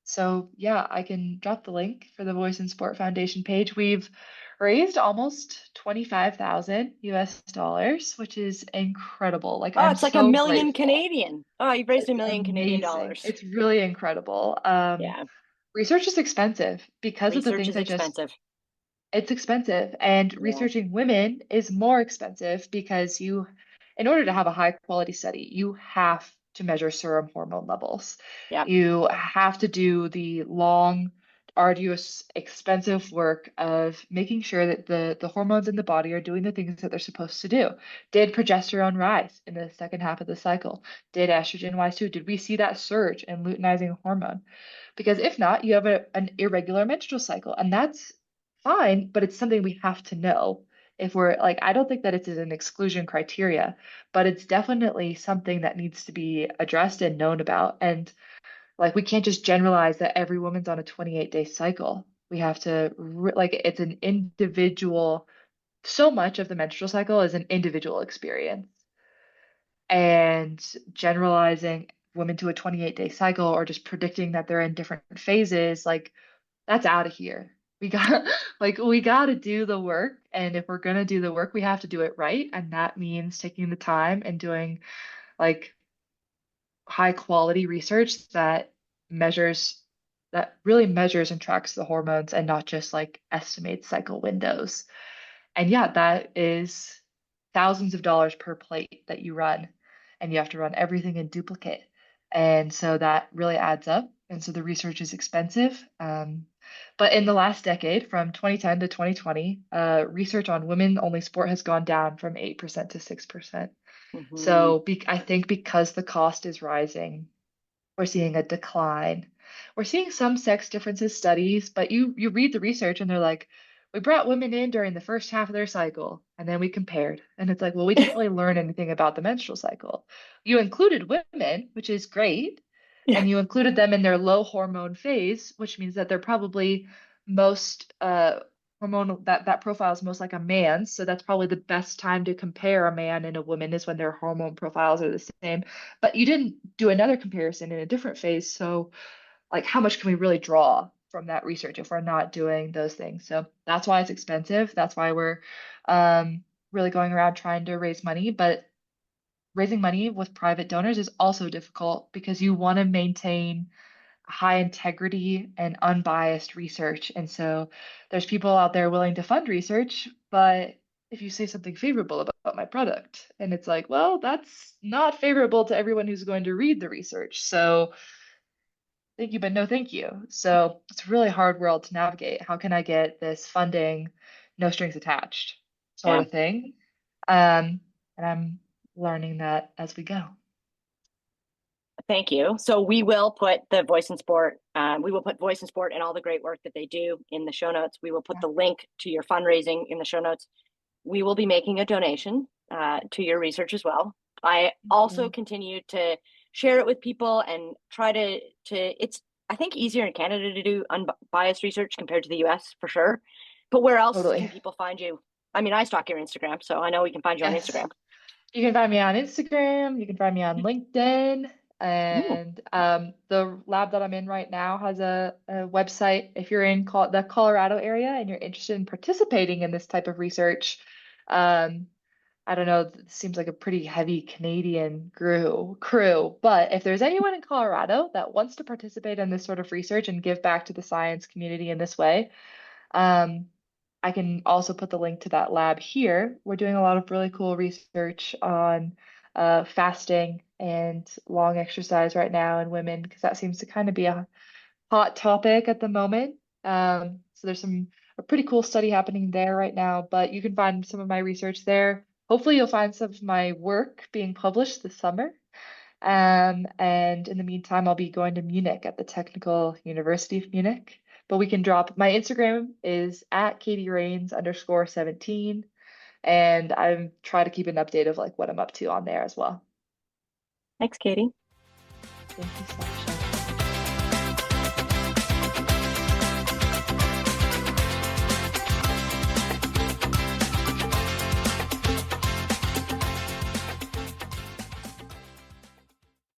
so yeah, I can drop the link for the Voice in Sport Foundation page. We've raised almost 25,000 US dollars, which is incredible. Like Oh, I'm it's like a so million grateful. Canadian. Oh, you've raised It's $1 million amazing. Canadian. It's really incredible. Yeah, Research is expensive because of the research things is I just expensive. it's expensive, and Yeah, researching women is more expensive because in order to have a high quality study, you have to measure serum hormone levels. yeah, You have to do the long, arduous, expensive work of making sure that the hormones in the body are doing the things that they're supposed to do. Did progesterone rise in the second half of the cycle? Did estrogen rise too? Did we see that surge in luteinizing hormone? Because if not, you have an irregular menstrual cycle, and that's fine, but it's something we have to know. If we're like, I don't think that it's an exclusion criteria, but it's definitely something that needs to be addressed and known about. And like, we can't just generalize that every woman's on a 28-day cycle. We have to, like, it's an individual, so much of the menstrual cycle is an individual experience. And generalizing women to a 28-day cycle or just predicting that they're in different phases, like, that's out of here. We got like we got to do the work, and if we're going to do the work, we have to do it right, and that means taking the time and doing like high quality research measures that really measures and tracks the hormones and not just like estimates cycle windows. And yeah, that is thousands of dollars per plate that you run, and you have to run everything in duplicate. And so that really adds up. And so the research is expensive. But in the last decade, from 2010 to 2020, research on women-only sport has gone down from 8% to 6%. hmm So I think because the cost is rising, we're seeing a decline. We're seeing some sex differences studies, but you read the research and they're like, we brought women in during the first half of their cycle, and then we compared. And it's like, well, we didn't really learn anything about the menstrual cycle. You included women, which is great, yeah, and you included them in their low hormone phase, which means that they're probably most hormonal that profile is most like a man's. So that's probably the best time to compare a man and a woman is when their hormone profiles are the same. But you didn't do another comparison in a different phase. So, like, how much can we really draw from that research if we're not doing those things? So that's why it's expensive. That's why we're really going around trying to raise money. But raising money with private donors is also difficult because you want to maintain high integrity and unbiased research. And so there's people out there willing to fund research, but if you say something favorable about my product, and it's like, well, that's not favorable to everyone who's going to read the research. So thank you, but no thank you. So it's a really hard world to navigate. How can I get this funding, no strings attached sort yeah. of thing? And I'm learning that as we go. Thank you. So we will put the Voice in Sport, we will put Voice in Sport and all the great work that they do in the show notes. We will put Yeah. the link to your fundraising in the show notes. We will be making a donation to your research as well. I Thank also you. continue to share it with people and try to it's I think easier in Canada to do unbiased research compared to the US for sure. But where else can Totally. people find you? I mean, I stalk your Instagram, so I know we can find you on Yes. Instagram. You can find me on Instagram, you can find me on LinkedIn, Ooh, and the lab that I'm in right now has a website. If you're in the Colorado area and you're interested in participating in this type of research, um, I don't know, it seems like a pretty heavy Canadian crew, but if there's anyone in Colorado that wants to participate in this sort of research and give back to the science community in this way, um, I can also put the link to that lab here. We're doing a lot of really cool research on fasting and long exercise right now in women, because that seems to kind of be a hot topic at the moment. So there's a pretty cool study happening there right now, but you can find some of my research there. Hopefully you'll find some of my work being published this summer. And in the meantime, I'll be going to Munich at the Technical University of Munich. But we can drop my Instagram is at Katie Rains _17. And I'm trying to keep an update of like what I'm up to on there as well. thanks, Katie. Thank you, Sasha.